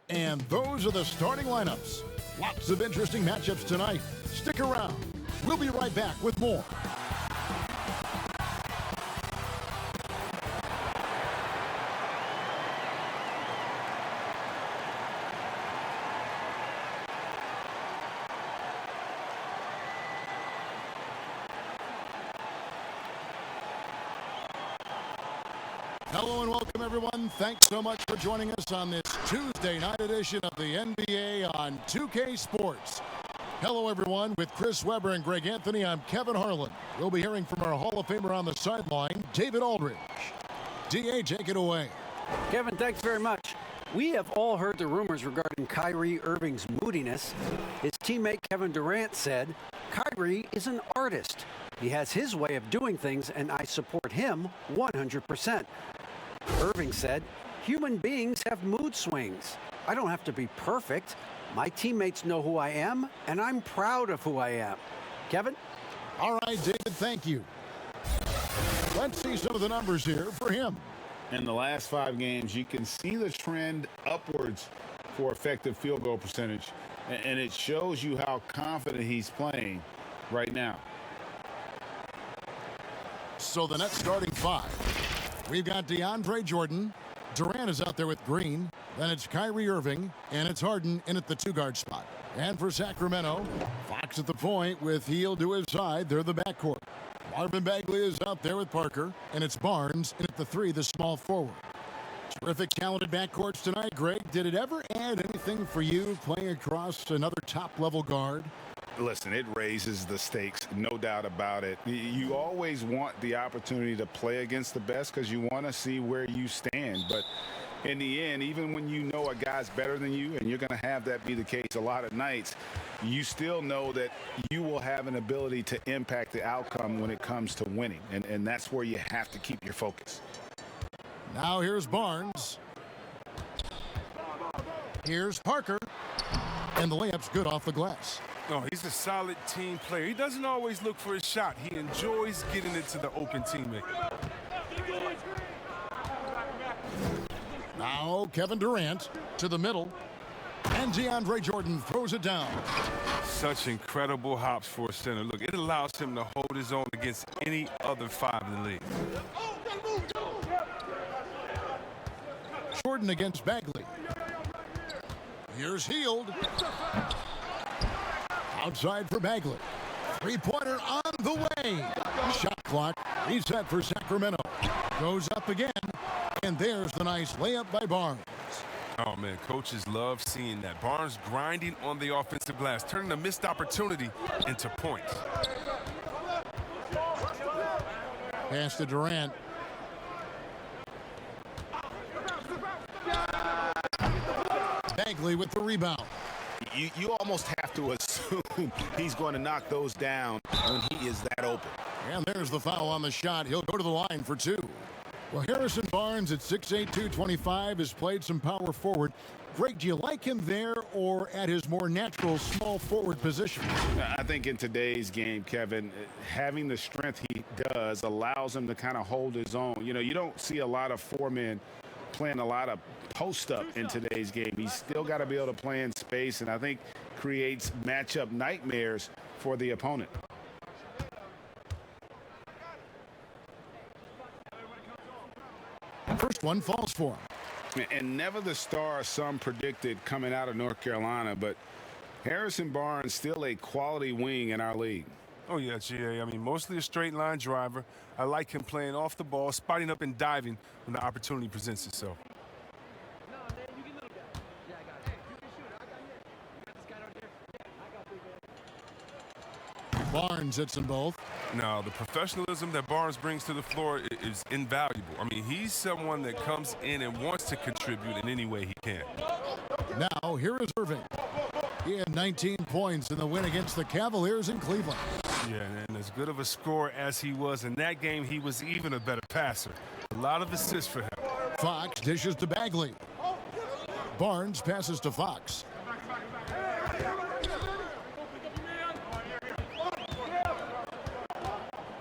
And those are the starting lineups. Lots of interesting matchups tonight. Stick around. We'll be right back with more. Hello and welcome, everyone. Thanks so much for joining us on this Tuesday night edition of the NBA on 2K Sports. Hello, everyone. With Chris Webber and Greg Anthony, I'm Kevin Harlan. We'll be hearing from our Hall of Famer on the sideline, David Aldridge. DA, take it away. Kevin, thanks very much. We have all heard the rumors regarding Kyrie Irving's moodiness. His teammate Kevin Durant said, Kyrie is an artist. He has his way of doing things, and I support him 100%. Irving said, human beings have mood swings. I don't have to be perfect. My teammates know who I am, and I'm proud of who I am. Kevin? All right, David, thank you. Let's see some of the numbers here for him. In the last 5 games, you can see the trend upwards for effective field goal percentage, and it shows you how confident he's playing right now. So the Nets starting 5. We've got DeAndre Jordan. Durant is out there with Green. Then it's Kyrie Irving, and it's Harden in at the 2-guard spot. And for Sacramento, Fox at the point with Hield to his side. They're the backcourt. Marvin Bagley is out there with Parker, and it's Barnes in at the 3, the small forward. Terrific, talented backcourts tonight, Greg. Did it ever add anything for you playing across another top-level guard? Listen, it raises the stakes, no doubt about it. You always want the opportunity to play against the best because you want to see where you stand. But in the end, even when you know a guy's better than you, and you're going to have that be the case a lot of nights, you still know that you will have an ability to impact the outcome when it comes to winning. And that's where you have to keep your focus. Now here's Barnes. Here's Parker. And the layup's good off the glass. No, he's a solid team player. He doesn't always look for a shot. He enjoys getting it to the open teammate. Now Kevin Durant to the middle. And DeAndre Jordan throws it down. Such incredible hops for a center. Look, it allows him to hold his own against any other 5 in the league. Jordan against Bagley. Here's Hield. Outside for Bagley. 3-pointer on the way. Shot clock reset for Sacramento. Goes up again. And there's the nice layup by Barnes. Oh, man, coaches love seeing that. Barnes grinding on the offensive glass, turning a missed opportunity into points. Pass to Durant. Bagley with the rebound. You almost have to assume he's going to knock those down when he is that open. And there's the foul on the shot. He'll go to the line for 2. Well, Harrison Barnes at 6'8", 225 has played some power forward. Greg, do you like him there or at his more natural small forward position? I think in today's game, Kevin, having the strength he does allows him to kind of hold his own. You know, you don't see a lot of 4-men playing a lot of post-up in today's game. He's still got to be able to play in space, and I think creates matchup nightmares for the opponent. First one falls for him. And never the star some predicted coming out of North Carolina, but Harrison Barnes still a quality wing in our league. Oh, yeah, GA. I mean, mostly a straight line driver. I like him playing off the ball, spotting up and diving when the opportunity presents itself. Barnes hits them both. Now, the professionalism that Barnes brings to the floor is invaluable. I mean, he's someone that comes in and wants to contribute in any way he can. Now, here is Irving. He had 19 points in the win against the Cavaliers in Cleveland. Yeah, and as good of a scorer as he was in that game, he was even a better passer. A lot of assists for him. Fox dishes to Bagley. Barnes passes to Fox.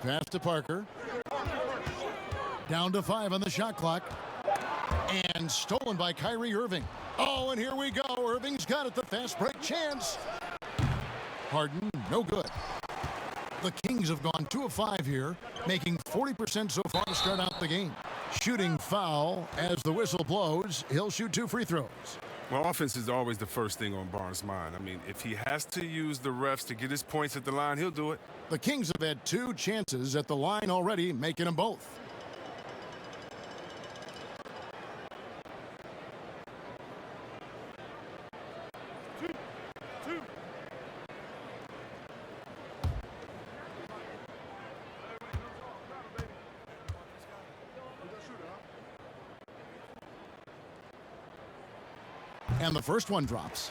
Pass to Parker. Down to 5 on the shot clock. And stolen by Kyrie Irving. Oh, and here we go. Irving's got it, the fast break chance. Harden, no good. The Kings have gone 2 of 5 here, making 40% so far to start out the game. Shooting foul as the whistle blows. He'll shoot 2 free throws. Well, offense is always the first thing on Barnes' mind. I mean, if he has to use the refs to get his points at the line, he'll do it. The Kings have had 2 chances at the line already, making them both. And the first one drops.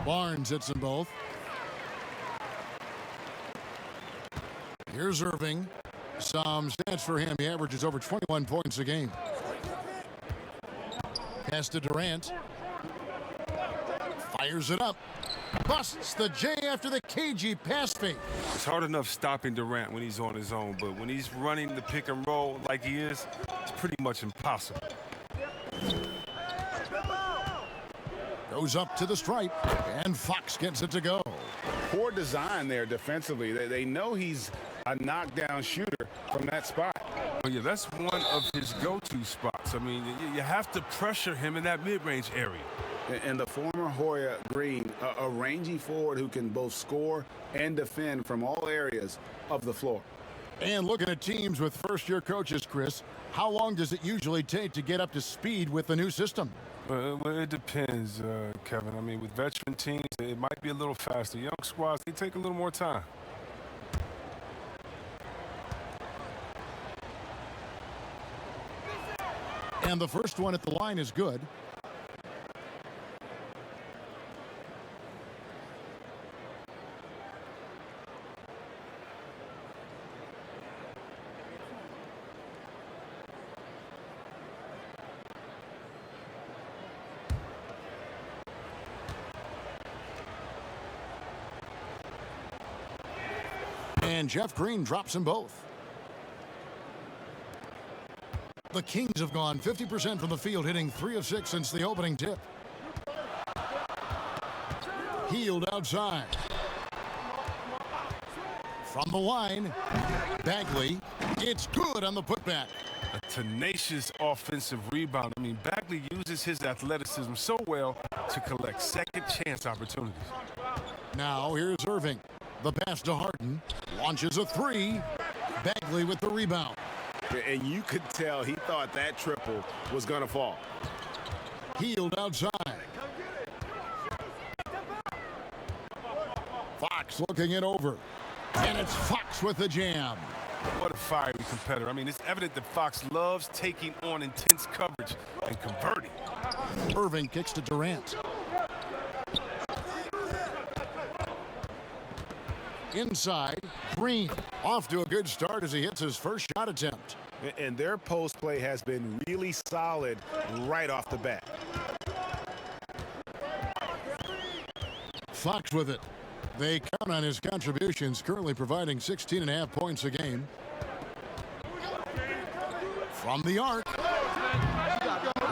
Barnes hits them both. Here's Irving. Some stats for him. He averages over 21 points a game. Pass to Durant. Fires it up. Busts the J after the cagey pass fake. It's hard enough stopping Durant when he's on his own, but when he's running the pick and roll like he is, it's pretty much impossible. Goes up to the stripe, and Fox gets it to go. Poor design there defensively. They know he's a knockdown shooter from that spot. Well, yeah, that's one of his go-to spots. I mean, you have to pressure him in that mid-range area. And the former Hoya Green, a rangy forward who can both score and defend from all areas of the floor. And looking at teams with first-year coaches, Chris, how long does it usually take to get up to speed with the new system? Well, it depends, Kevin. I mean, with veteran teams, it might be a little faster. Young squads, they take a little more time. And the first one at the line is good. And Jeff Green drops them both. The Kings have gone 50% from the field, hitting 3 of 6 since the opening tip. Healed outside. From the line, Bagley. It's good on the putback. A tenacious offensive rebound. I mean, Bagley uses his athleticism so well to collect second chance opportunities. Now here's Irving. The pass to Harden. Launches a 3. Bagley with the rebound. And you could tell he thought that triple was going to fall. Healed outside. Fox looking it over. And it's Fox with the jam. What a fiery competitor. I mean, it's evident that Fox loves taking on intense coverage and converting. Irving kicks to Durant. Inside, Green off to a good start as he hits his first shot attempt. And their post play has been really solid right off the bat. Fox with it. They count on his contributions, currently providing 16.5 points a game. From the arc.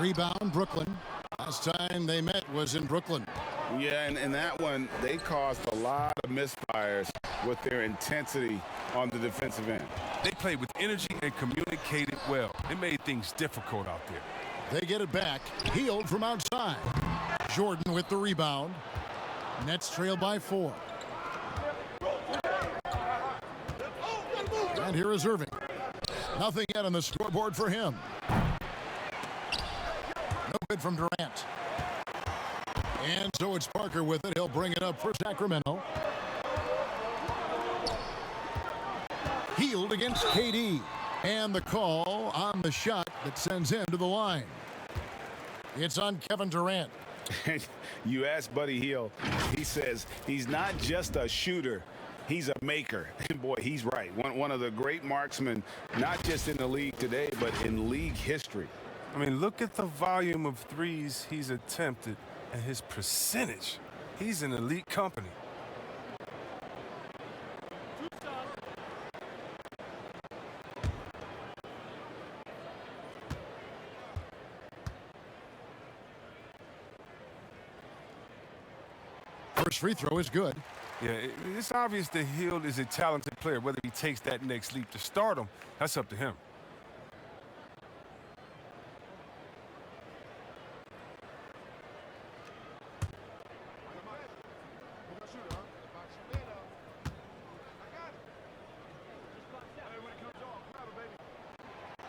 Rebound, Brooklyn. Last time they met was in Brooklyn. Yeah, and that one, they caused a lot of misfires with their intensity on the defensive end. They played with energy and communicated well. It made things difficult out there. They get it back. Healed from outside. Jordan with the rebound. Nets trail by 4. And here is Irving. Nothing yet on the scoreboard for him. No good from Durant. And so it's Parker with it. He'll bring it up for Sacramento. Healed against KD. And the call on the shot that sends him to the line. It's on Kevin Durant. You ask Buddy Hield, he says he's not just a shooter, he's a maker. And boy, he's right. One of the great marksmen, not just in the league today, but in league history. I mean, look at the volume of threes he's attempted and his percentage. He's in elite company. First free throw is good. Yeah, it's obvious that Hield is a talented player. Whether he takes that next leap to stardom, that's up to him.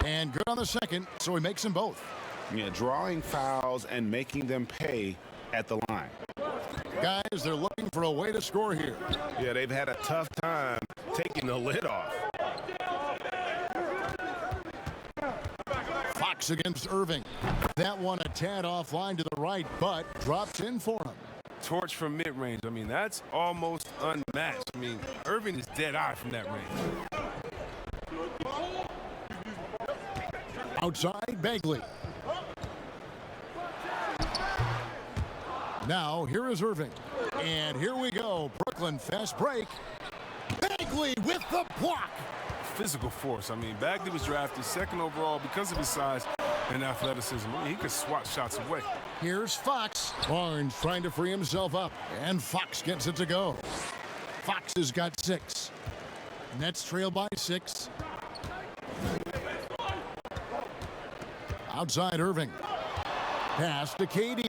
And good on the second, so he makes them both. Yeah, drawing fouls and making them pay at the line. Guys, they're looking for a way to score here. Yeah, they've had a tough time taking the lid off. Fox against Irving. That one a tad offline to the right, but drops in for him. Torch from mid-range. I mean, that's almost unmatched. I mean, Irving is dead-eye from that range. Outside, Bagley. Now, here is Irving. And here we go. Brooklyn, fast break. Bagley with the block. Physical force. I mean, Bagley was drafted second overall because of his size and athleticism. I mean, he could swat shots away. Here's Fox. Barnes trying to free himself up. And Fox gets it to go. Fox has got 6. Nets trail by 6. Outside Irving. Pass to KD.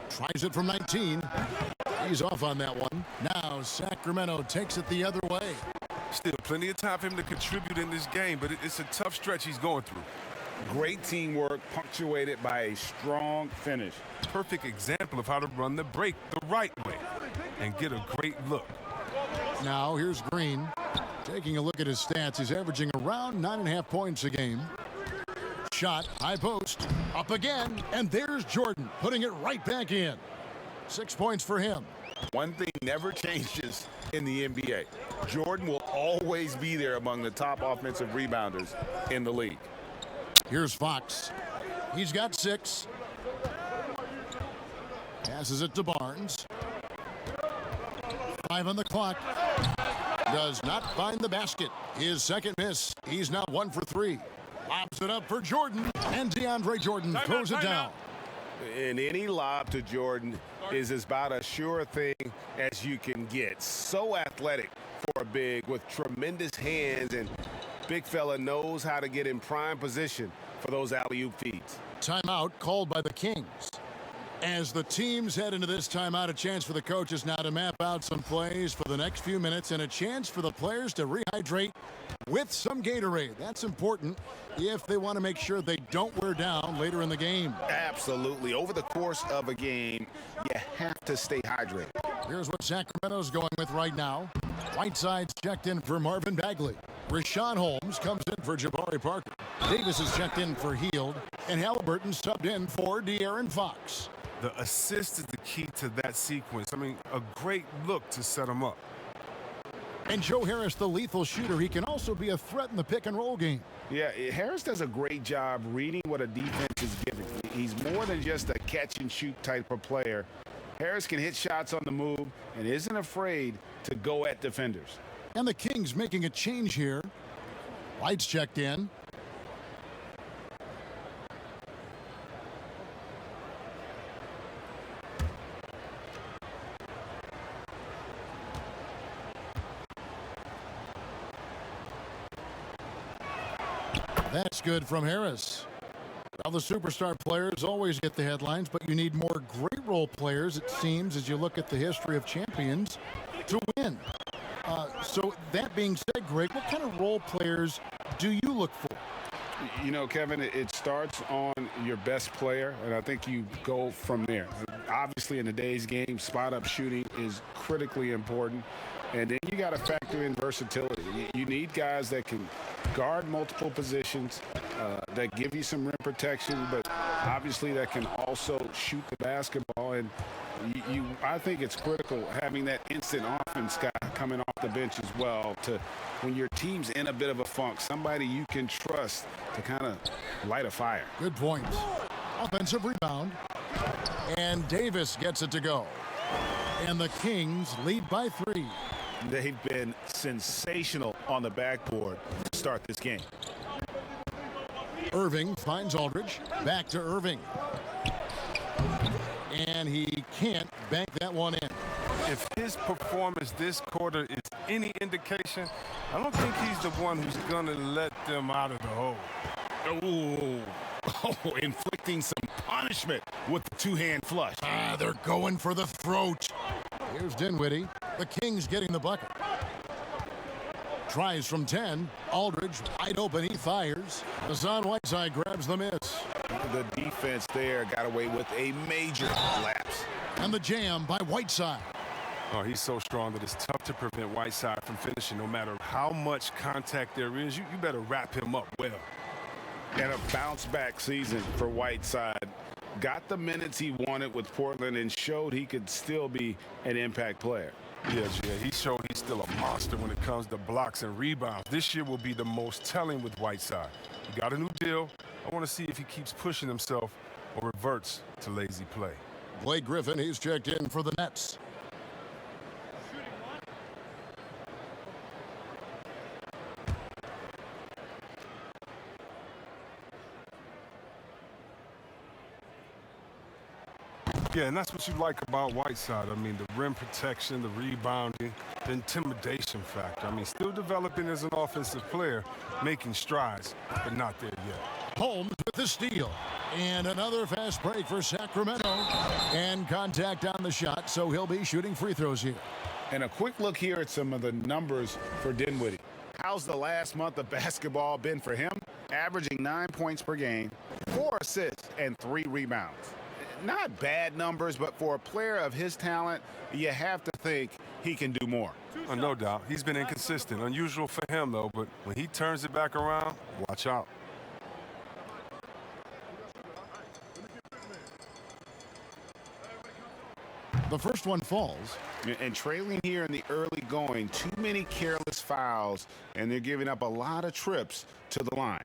Tries it from 19. He's off on that one. Now Sacramento takes it the other way. Still plenty of time for him to contribute in this game, but it's a tough stretch he's going through. Great teamwork punctuated by a strong finish. Perfect example of how to run the break the right way and get a great look. Now here's Green. Taking a look at his stats, he's averaging around 9.5 points a game. Shot, high post, up again, and there's Jordan putting it right back in. 6 points for him. One thing never changes in the NBA. Jordan will always be there among the top offensive rebounders in the league. Here's Fox. He's got 6. Passes it to Barnes. 5 on the clock. Does not find the basket. His second miss. He's now 1 for 3. Lobs it up for Jordan, and DeAndre Jordan throws it down. And any lob to Jordan is about as sure a thing as you can get. So athletic for a big with tremendous hands, and big fella knows how to get in prime position for those alley-oop feeds. Timeout called by the Kings. As the teams head into this timeout, a chance for the coaches now to map out some plays for the next few minutes and a chance for the players to rehydrate with some Gatorade. That's important if they want to make sure they don't wear down later in the game. Absolutely. Over the course of a game, you have to stay hydrated. Here's what Sacramento's going with right now. Whiteside's checked in for Marvin Bagley. Rashawn Holmes comes in for Jabari Parker. Davis is checked in for Hield. And Halliburton subbed in for De'Aaron Fox. The assist is the key to that sequence. I mean, a great look to set him up. And Joe Harris, the lethal shooter, he can also be a threat in the pick-and-roll game. Yeah, Harris does a great job reading what a defense is giving. He's more than just a catch-and-shoot type of player. Harris can hit shots on the move and isn't afraid to go at defenders. And the Kings making a change here. Lights checked in. That's good from Harris. Well, the superstar players always get the headlines, but you need more great role players, it seems, as you look at the history of champions, to win. So that being said, Greg, what kind of role players do you look for? You know, Kevin, it starts on your best player, and I think you go from there. Obviously, in today's game, spot-up shooting is critically important. And then you got to factor in versatility. You need guys that can guard multiple positions, that give you some rim protection, but obviously that can also shoot the basketball. And I think it's critical having that instant offense guy coming off the bench as well to when your team's in a bit of a funk, somebody you can trust to kind of light a fire. Good point. Offensive rebound. And Davis gets it to go. And the Kings lead by 3. They've been sensational on the backboard to start this game. Irving finds Aldridge. Back to Irving. And he can't bank that one in. If his performance this quarter is any indication, I don't think he's the one who's going to let them out of the hole. Oh, inflicting some punishment with the two-hand flush. They're going for the throat. Here's Dinwiddie. The Kings getting the bucket. Tries from 10. Aldridge wide open. He fires. Hassan Whiteside grabs the miss. The defense there got away with a major lapse. And the jam by Whiteside. Oh, he's so strong that it's tough to prevent Whiteside from finishing. No matter how much contact there is, you better wrap him up well. And a bounce-back season for Whiteside. Got the minutes he wanted with Portland and showed he could still be an impact player. Yes, yeah, he showed he's still a monster when it comes to blocks and rebounds. This year will be the most telling with Whiteside. He got a new deal. I want to see if he keeps pushing himself or reverts to lazy play. Blake Griffin, he's checked in for the Nets. Yeah, and that's what you like about Whiteside. I mean, the rim protection, the rebounding, the intimidation factor. I mean, still developing as an offensive player, making strides, but not there yet. Holmes with the steal. And another fast break for Sacramento. And contact on the shot, so he'll be shooting free throws here. And a quick look here at some of the numbers for Dinwiddie. How's the last month of basketball been for him? Averaging 9 points per game, 4 assists, and 3 rebounds. Not bad numbers, but for a player of his talent, you have to think he can do more. No doubt. He's been inconsistent. Unusual for him, though, but when he turns it back around, watch out. The first one falls. And trailing here in the early going, too many careless fouls, and they're giving up a lot of trips to the line.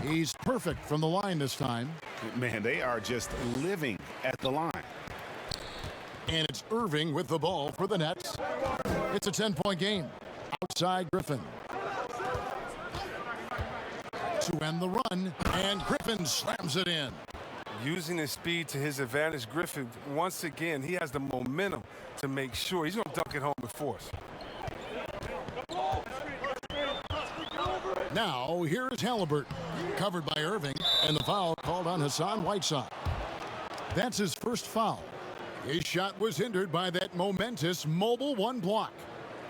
He's perfect from the line this time. Man, they are just living at the line. And it's Irving with the ball for the Nets. It's a 10-point game. Outside Griffin. To end the run, and Griffin slams it in. Using his speed to his advantage, Griffin, once again, he has the momentum to make sure he's going to dunk it home with force. Now, here is Halliburton, covered by Irving, and the foul called on Hassan Whiteside. That's his first foul. His shot was hindered by that momentous mobile one block.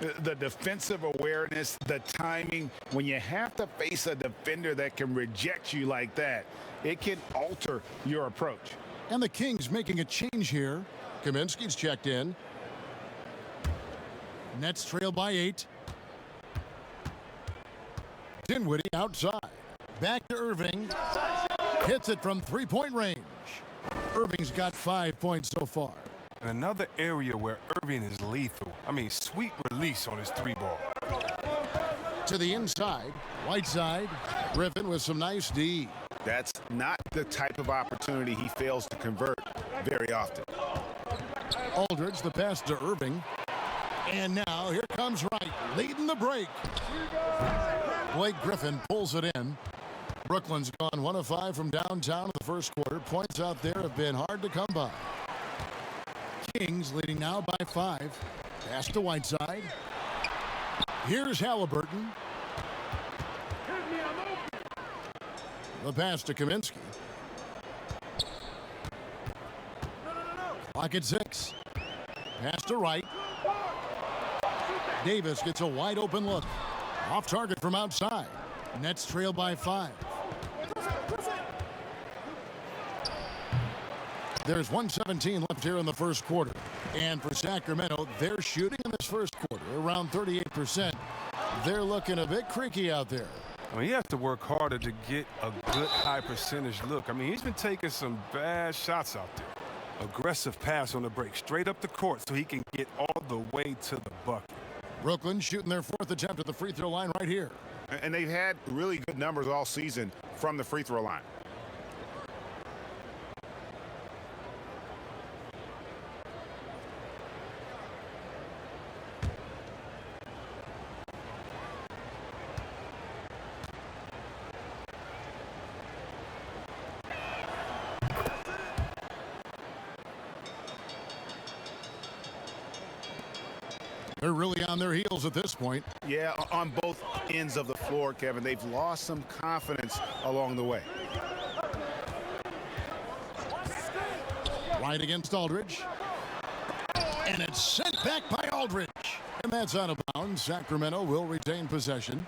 The defensive awareness, the timing, when you have to face a defender that can reject you like that, it can alter your approach. And the Kings making a change here. Kaminsky's checked in. Nets trail by 8. Dinwiddie outside. Back to Irving. Hits it from three-point range. Irving's got 5 points so far. Another area where Irving is lethal. I mean, sweet release on his 3-ball. To the inside. Whiteside. Griffin with some nice D. That's not the type of opportunity he fails to convert very often. Aldridge, the pass to Irving. And now here comes Wright, leading the break. Blake Griffin pulls it in. Brooklyn's gone 1 of 5 from downtown in the first quarter. Points out there have been hard to come by. Kings leading now by 5. Pass to Whiteside. Here's Halliburton. The pass to Kaminsky. Clock at 6. Pass to Wright. Davis gets a wide open look. Off target from outside. Nets trail by 5. There's 1:17 left here in the first quarter. And for Sacramento, they're shooting in this first quarter around 38%. They're looking a bit creaky out there. I mean, he has to work harder to get a good high percentage look. I mean, he's been taking some bad shots out there. Aggressive pass on the break, straight up the court so he can get all the way to the bucket. Brooklyn shooting their fourth attempt at the free throw line right here. And they've had really good numbers all season from the free throw line. They're really on their heels at this point. Yeah, on both ends of the floor, Kevin. They've lost some confidence along the way. Right against Aldridge. And it's sent back by Aldridge. And that's out of bounds. Sacramento will retain possession.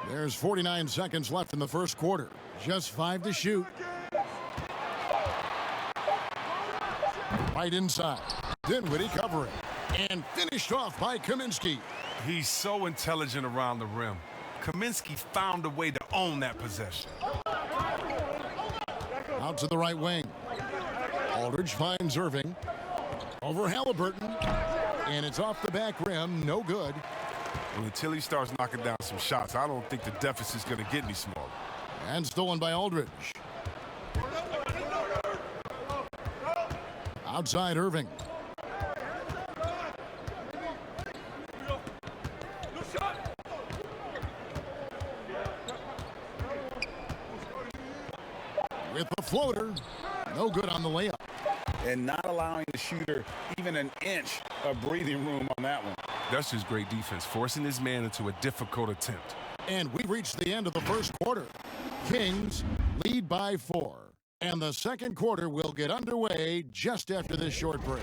There's 49 seconds left in the first quarter. Just 5 to shoot. Right inside. Dinwiddie covering. And finished off by Kaminsky. He's so intelligent around the rim. Kaminsky found a way to own that possession. Out to the right wing. Aldridge finds Irving. Over Halliburton. And it's off the back rim. No good. Well, until he starts knocking down some shots, I don't think the deficit's going to get any smaller. And stolen by Aldridge. Outside Irving. With the floater. No good on the layup. And not allowing the shooter even an inch of breathing room on that one. That's just great defense, forcing his man into a difficult attempt. And we've reached the end of the first quarter. Kings lead by 4. And the second quarter will get underway just after this short break.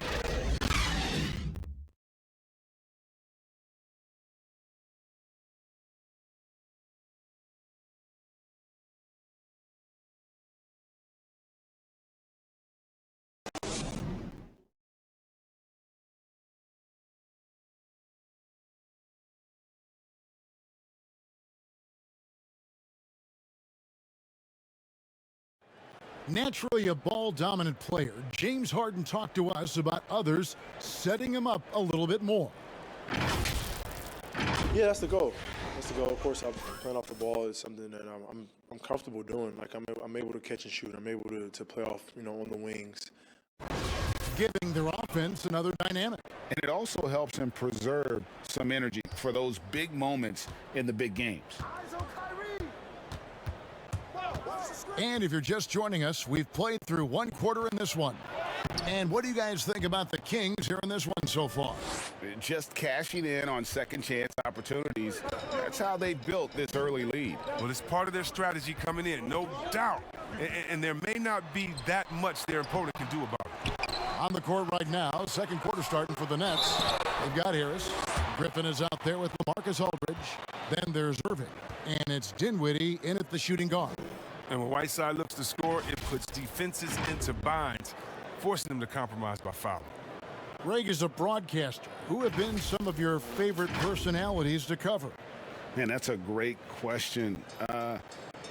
Naturally a ball-dominant player, James Harden talked to us about others setting him up a little bit more. Yeah, that's the goal. That's the goal. Of course, playing off the ball is something that I'm comfortable doing. Like I'm able to catch and shoot. I'm able to play off, on the wings. Giving their offense another dynamic. And it also helps him preserve some energy for those big moments in the big games. And if you're just joining us, we've played through one quarter in this one. And what do you guys think about the Kings here in this one so far? Just cashing in on second chance opportunities. That's how they built this early lead. Well, it's part of their strategy coming in, no doubt. And there may not be that much their opponent can do about it. On the court right now, second quarter starting for the Nets. They've got Harris. Griffin is out there with Lamarcus Aldridge. Then there's Irving. And it's Dinwiddie in at the shooting guard. And when Whiteside looks to score, it puts defenses into binds, forcing them to compromise by fouling. Greg is a broadcaster. Who have been some of your favorite personalities to cover? Man, that's a great question.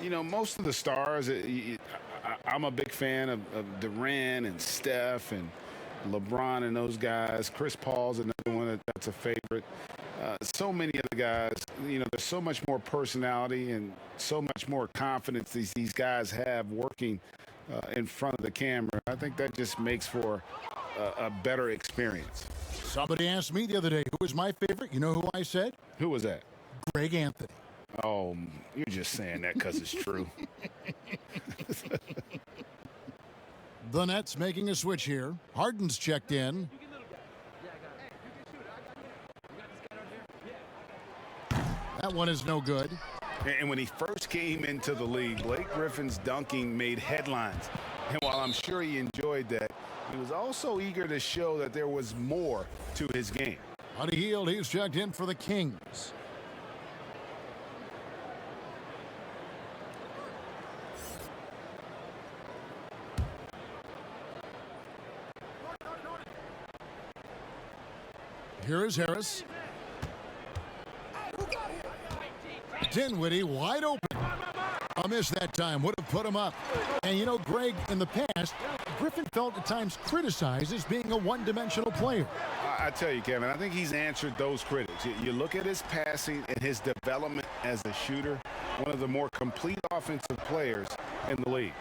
Most of the stars, I'm a big fan of Durant and Steph and LeBron and those guys. Chris Paul's another one that's a favorite. So many other guys, there's so much more personality and so much more confidence these guys have working in front of the camera. I think that just makes for a better experience. Somebody asked me the other day, who was my favorite? You know who I said? Who was that? Greg Anthony. Oh, you're just saying that because it's true. The Nets making a switch here. Harden's checked in. That one is no good. And when he first came into the league, Blake Griffin's dunking made headlines. And while I'm sure he enjoyed that, He was also eager to show that there was more to his game. Buddy Hield, he's checked in for the Kings. Here is Harris. Dinwiddie wide open. A miss that time would have put him up. And you know, Greg, in the past, Griffin felt at times criticized as being a one-dimensional player. I tell you, Kevin, I think he's answered those critics. You look at his passing and his development as a shooter, one of the more complete offensive players in the league.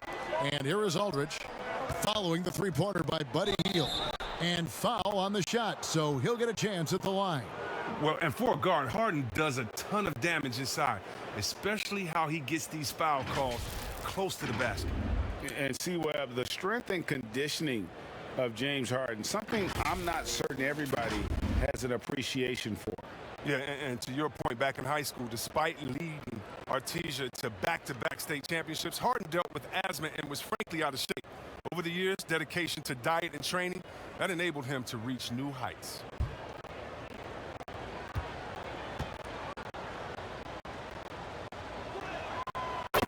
And here is Aldridge following the three-pointer by Buddy Hield. And foul on the shot, so he'll get a chance at the line. Well, and for a guard, Harden does a ton of damage inside, especially how he gets these foul calls close to the basket. And see, Webb, the strength and conditioning of James Harden, something I'm not certain everybody has an appreciation for. Yeah, and to your point, back in high school, despite leading Artesia to back-to-back state championships, Harden dealt with asthma and was frankly out of shape. Over the years, dedication to diet and training, that enabled him to reach new heights.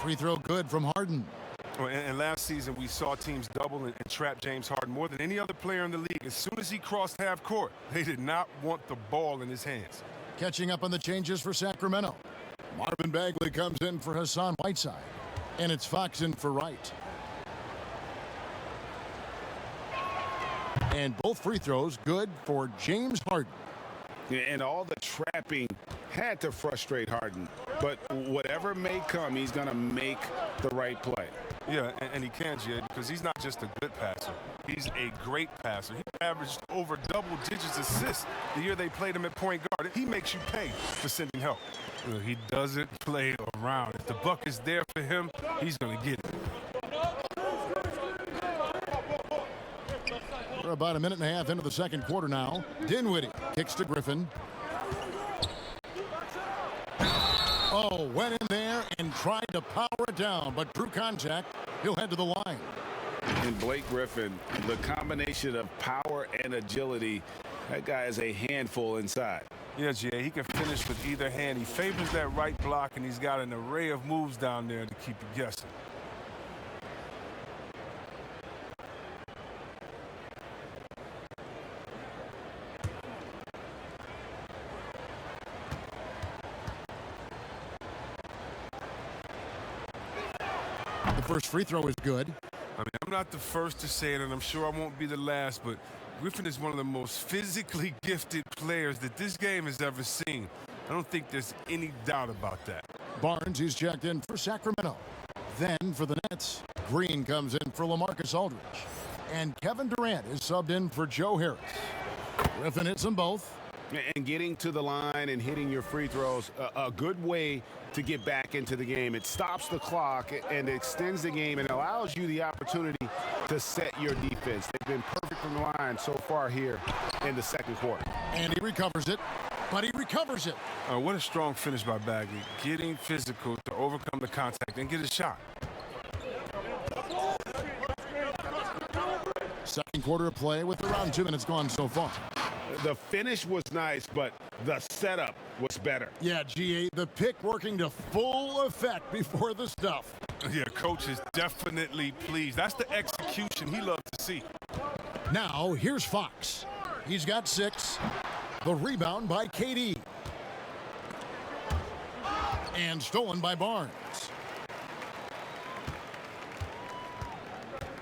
Free throw good from Harden. Well, and last season, we saw teams double and trap James Harden more than any other player in the league. As soon as he crossed half court, they did not want the ball in his hands. Catching up on the changes for Sacramento. Marvin Bagley comes in for Hassan Whiteside. And it's Fox in for Wright. And both free throws good for James Harden. And all the trapping had to frustrate Harden. But whatever may come, he's going to make the right play. Yeah, and he can, Jay, because he's not just a good passer. He's a great passer. He averaged over double-digit assists the year they played him at point guard. He makes you pay for sending help. He doesn't play around. If the buck is there for him, he's going to get it. We're about a minute and a half into the second quarter now. Dinwiddie kicks to Griffin. Oh, went in there and tried to power it down, but through contact, he'll head to the line. And Blake Griffin, the combination of power and agility, that guy is a handful inside. Yeah, Jay, he can finish with either hand. He favors that right block, and he's got an array of moves down there to keep you guessing. The first free throw is good. I mean, I'm not the first to say it, and I'm sure I won't be the last, but Griffin is one of the most physically gifted players that this game has ever seen. I don't think there's any doubt about that. Barnes, he's checked in for Sacramento. Then for the Nets, Green comes in for Lamarcus Aldridge. And Kevin Durant is subbed in for Joe Harris. Griffin hits them both. And getting to the line and hitting your free throws, a good way to get back into the game. It stops the clock and extends the game and allows you the opportunity to set your defense. They've been perfect from the line so far here in the second quarter. And he recovers it, but he recovers it. What a strong finish by Bagley. Getting physical to overcome the contact and get a shot. Second quarter of play with around 2 minutes gone so far. The finish was nice, but the setup was better. Yeah, GA, the pick working to full effect before the stuff. Yeah, coach is definitely pleased. That's the execution he loves to see. Now, here's Fox. He's got 6. The rebound by KD. And stolen by Barnes.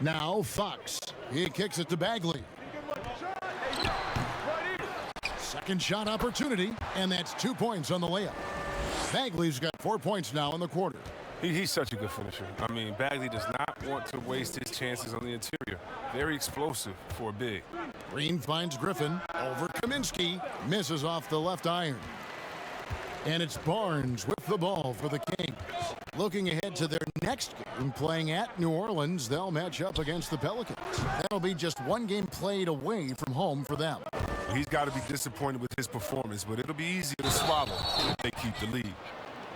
Now, Fox. He kicks it to Bagley. Second shot opportunity, and that's 2 points on the layup. Bagley's got 4 points now in the quarter. He's such a good finisher. I mean, Bagley does not want to waste his chances on the interior. Very explosive for a big. Green finds Griffin over Kaminsky. Misses off the left iron. And it's Barnes with the ball for the Kings. Looking ahead to their next game, playing at New Orleans, they'll match up against the Pelicans. That'll be just one game played away from home for them. He's got to be disappointed with his performance, but it'll be easier to swallow if they keep the lead.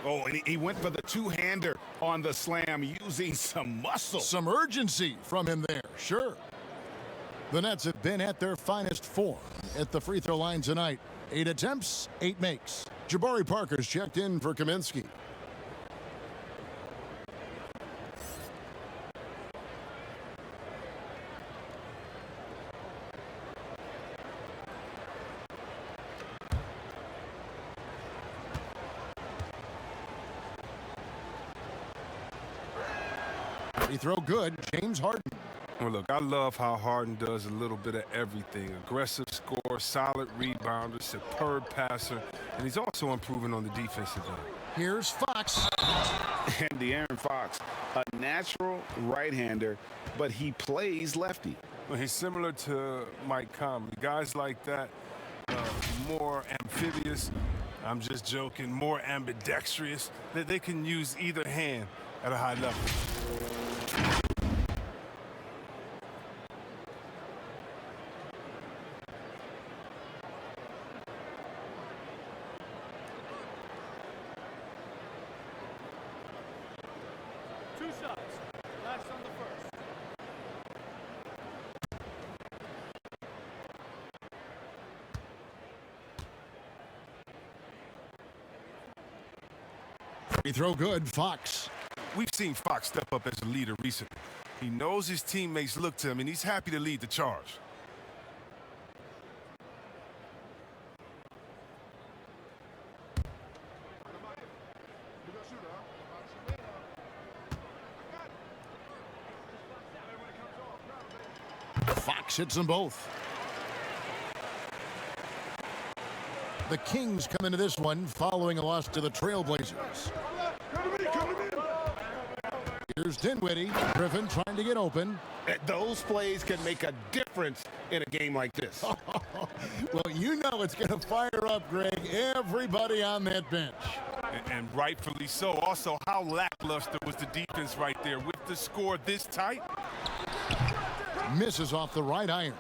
Oh, and he went for the two-hander on the slam using some muscle. Some urgency from him there, sure. The Nets have been at their finest form at the free throw line tonight. 8 attempts, 8 makes. Jabari Parker's checked in for Kaminsky. Free throw good, James Harden. Well, look, I love how Harden does a little bit of everything. Aggressive scorer, solid rebounder, superb passer, and he's also improving on the defensive end. Here's Fox. And De'Aaron Fox, a natural right-hander, but he plays lefty. Well, he's similar to Mike Conley. Guys like that, more amphibious, I'm just joking, more ambidextrous, that they can use either hand at a high level. Free throw good, Fox. We've seen Fox step up as a leader recently. He knows his teammates look to him, and he's happy to lead the charge. Fox hits them both. The Kings come into this one following a loss to the Trailblazers. Here's Dinwiddie. Griffin trying to get open. Those plays can make a difference in a game like this. Well, you know it's going to fire up, Greg, everybody on that bench. And rightfully so. Also, how lackluster was the defense right there with the score this tight? Misses off the right iron.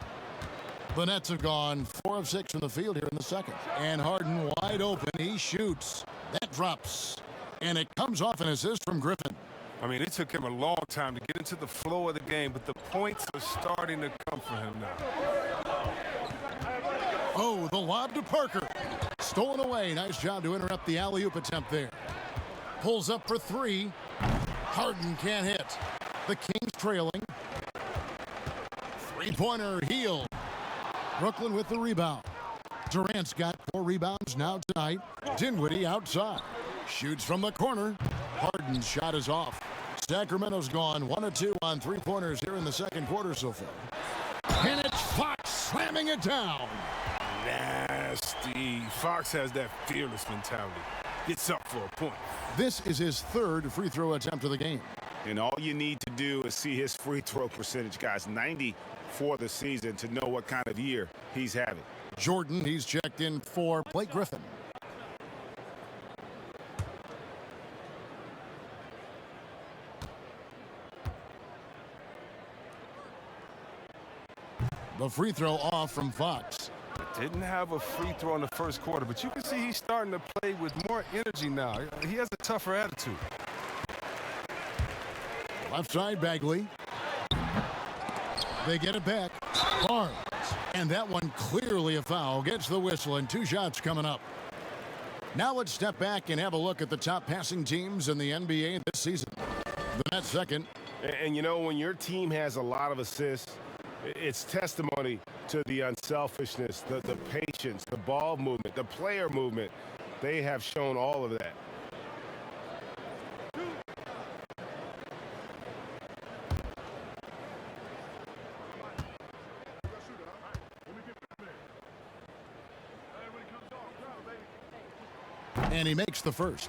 The Nets have gone 4 of 6 from the field here in the second. And Harden wide open. He shoots. That drops. And it comes off an assist from Griffin. I mean, it took him a long time to get into the flow of the game, but the points are starting to come for him now. Oh, the lob to Parker. Stolen away. Nice job to interrupt the alley-oop attempt there. Pulls up for 3. Harden can't hit. The Kings trailing. Three-pointer, Heel. Brooklyn with the rebound. Durant's got 4 rebounds now tonight. Dinwiddie outside. Shoots from the corner. Harden's shot is off. Sacramento's gone 1 of 2 on 3-pointers here in the second quarter so far. And it's Fox slamming it down. Nasty. Fox has that fearless mentality. Gets up for a point. This is his 3rd free throw attempt of the game. And all you need to do is see his free throw percentage, guys. 90 for the season to know what kind of year he's having. Jordan, he's checked in for Blake Griffin. The free throw off from Fox. Didn't have a free throw in the first quarter, but you can see he's starting to play with more energy now. He has a tougher attitude. Left side, Bagley. They get it back. Barnes. And that one clearly a foul. Gets the whistle and 2 shots coming up. Now let's step back and have a look at the top passing teams in the NBA this season. The Nets second. And you know, when your team has a lot of assists, it's testimony to the unselfishness, the patience, the ball movement, the player movement. They have shown all of that. And he makes the first.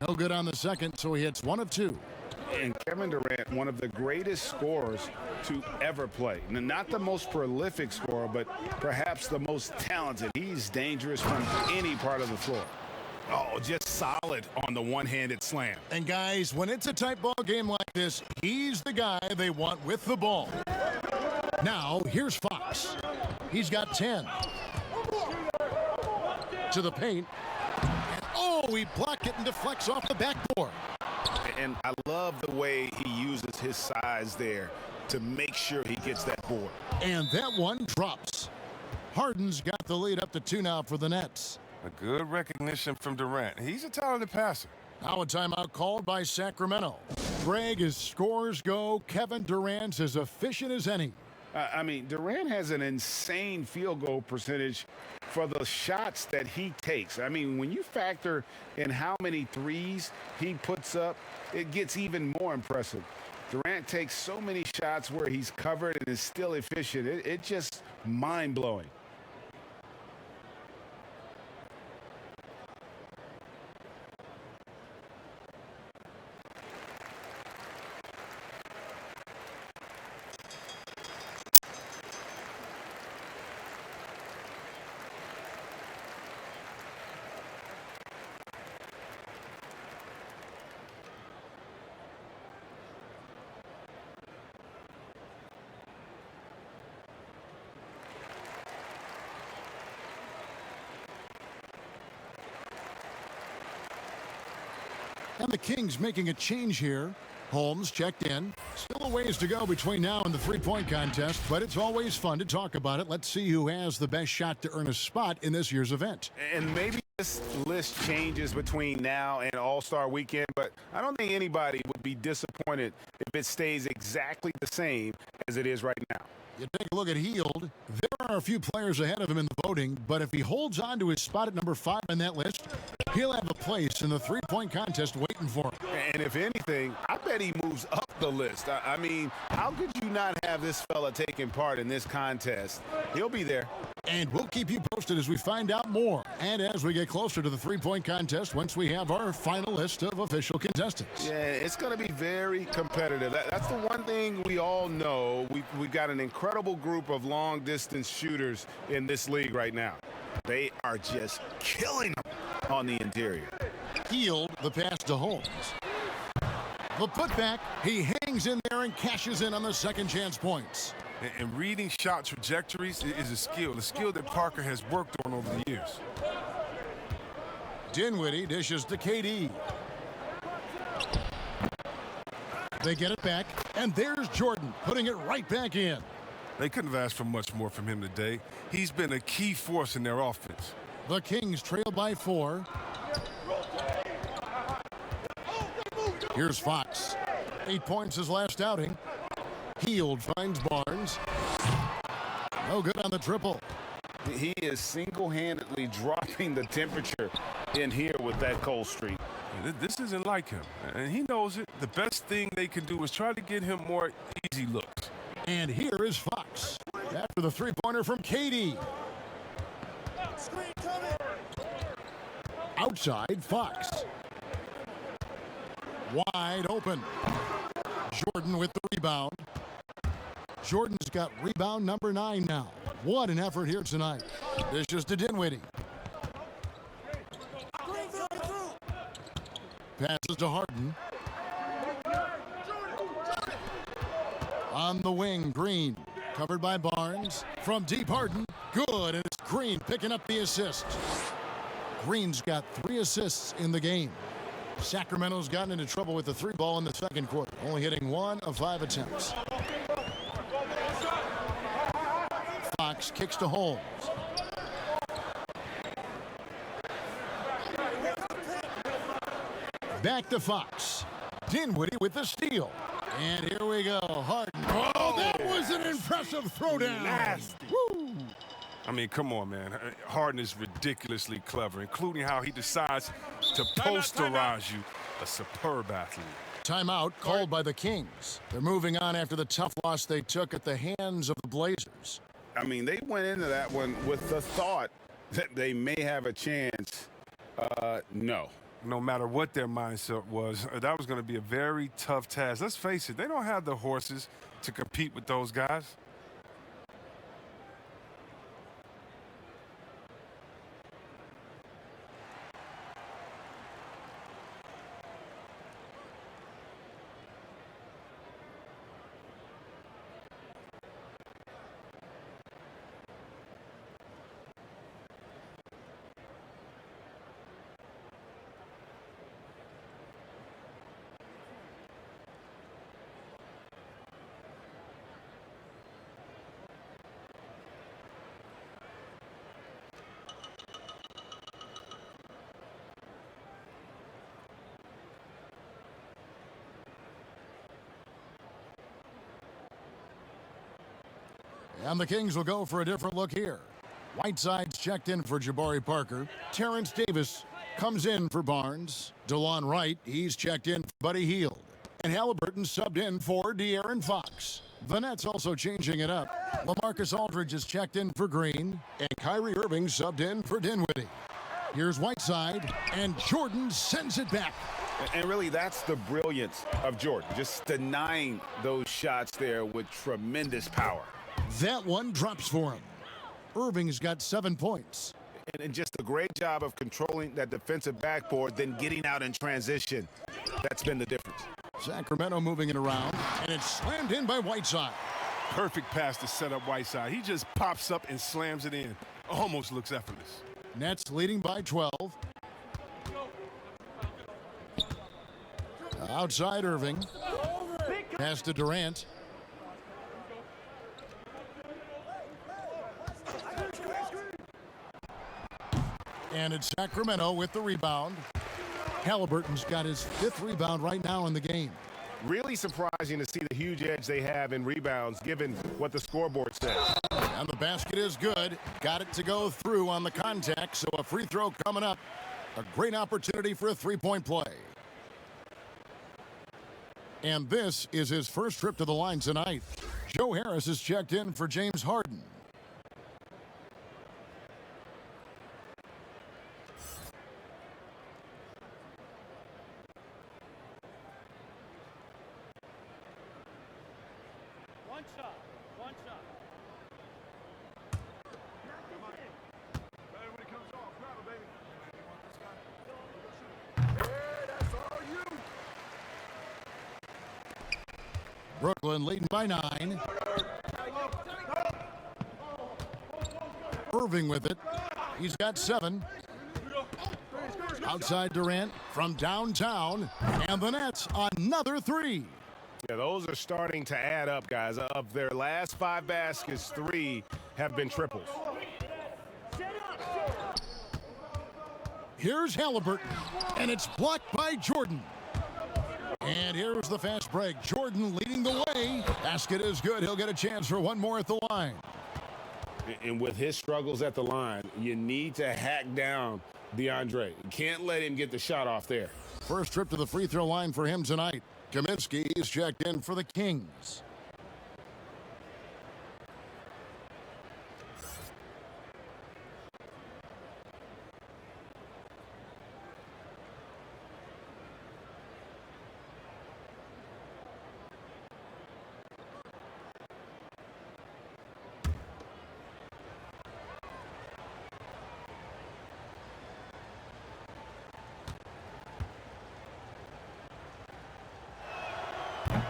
No good on the second, so he hits 1 of 2. And Kevin Durant, one of the greatest scorers to ever play. Not the most prolific scorer, but perhaps the most talented. He's dangerous from any part of the floor. Oh, just solid on the one-handed slam. And guys, when it's a tight ball game like this, he's the guy they want with the ball. Now, here's Fox. He's got 10. To the paint. And oh, he blocked it and deflects off the backboard. And I love the way he uses his size there to make sure he gets that board. And that one drops. Harden's got the lead up to 2 now for the Nets. A good recognition from Durant. He's a talented passer. Now a timeout called by Sacramento. Greg, as scores go, Kevin Durant's as efficient as any. I mean, Durant has an insane field goal percentage for the shots that he takes. I mean, when you factor in how many threes he puts up, it gets even more impressive. Durant takes so many shots where he's covered and is still efficient. It's just mind-blowing. And the Kings making a change here. Holmes checked in. Still a ways to go between now and the three-point contest, but it's always fun to talk about it. Let's see who has the best shot to earn a spot in this year's event. And maybe this list changes between now and All-Star Weekend, but I don't think anybody would be disappointed if it stays exactly the same as it is right now. You take a look at Hield. There are a few players ahead of him in the voting, but if he holds on to his spot at number 5 on that list, he'll have a place in the three-point contest waiting for him. And if anything, I bet he moves up the list. I mean, how could you not have this fella taking part in this contest? He'll be there. And we'll keep you posted as we find out more. And as we get closer to the three-point contest, once we have our final list of official contestants. Yeah, it's going to be very competitive. That's the one thing we all know. We've got an incredible group of long-distance shooters in this league right now. They are just killing them on the interior. Hield the pass to Holmes. The putback, he hangs in there and cashes in on the second chance points. And reading shot trajectories is a skill that Parker has worked on over the years. Dinwiddie dishes to KD. They get it back, and there's Jordan putting it right back in. They couldn't have asked for much more from him today. He's been a key force in their offense. The Kings trail by 4. Here's Fox. 8 points his last outing. Hield finds Barnes. No good on the triple. He is single-handedly dropping the temperature in here with that cold streak. This isn't like him, and he knows it. The best thing they can do is try to get him more easy looks. And here is Fox after the three-pointer from KD. Outside, Fox. Wide open. Jordan with the rebound. Jordan's got rebound number 9 now. What an effort here tonight. Dishes to Dinwiddie. Passes to Harden. On the wing, Green. Covered by Barnes. From deep, Harden. Good, and it's Green picking up the assist. Green's got 3 assists in the game. Sacramento's gotten into trouble with the 3 ball in the second quarter, only hitting 1 of 5 attempts. Fox kicks to Holmes. Back to Fox. Dinwiddie with the steal. And here we go. Harden. Oh, that was an impressive throwdown. Nasty. Woo. I mean, come on, man. Harden is ridiculously clever, including how he decides to posterize you. A superb athlete. Timeout called by the Kings. They're moving on after the tough loss they took at the hands of the Blazers. I mean, they went into that one with the thought that they may have a chance. No. No matter what their mindset was, that was going to be a very tough task. Let's face it, they don't have the horses to compete with those guys. And the Kings will go for a different look here. Whiteside's checked in for Jabari Parker. Terrence Davis comes in for Barnes. DeLon Wright, he's checked in for Buddy Hield. And Halliburton subbed in for De'Aaron Fox. The Nets also changing it up. Lamarcus Aldridge is checked in for Green. And Kyrie Irving subbed in for Dinwiddie. Here's Whiteside, and Jordan sends it back. And really, that's the brilliance of Jordan, just denying those shots there with tremendous power. That one drops for him. Irving's got 7 points. And just a great job of controlling that defensive backboard, then getting out in transition. That's been the difference. Sacramento moving it around, and it's slammed in by Whiteside. Perfect pass to set up Whiteside. He just pops up and slams it in. Almost looks effortless. Nets leading by 12. Outside Irving. Pass to Durant. And it's Sacramento with the rebound. Halliburton's got his 5th rebound right now in the game. Really surprising to see the huge edge they have in rebounds, given what the scoreboard says. And the basket is good. Got it to go through on the contact, so a free throw coming up. A great opportunity for a three-point play. And this is his first trip to the line tonight. Joe Harris is checked in for James Harden. One shot. Brooklyn leading by 9. Irving with it. He's got 7. Outside Durant from downtown. And the Nets another 3. Yeah, those are starting to add up, guys. Of their last 5 baskets, 3 have been triples. Here's Halliburton, and it's blocked by Jordan. And here's the fast break. Jordan leading the way. Basket is good. He'll get a chance for one more at the line. And with his struggles at the line, you need to hack down DeAndre. You can't let him get the shot off there. First trip to the free throw line for him tonight. Kaminsky is checked in for the Kings.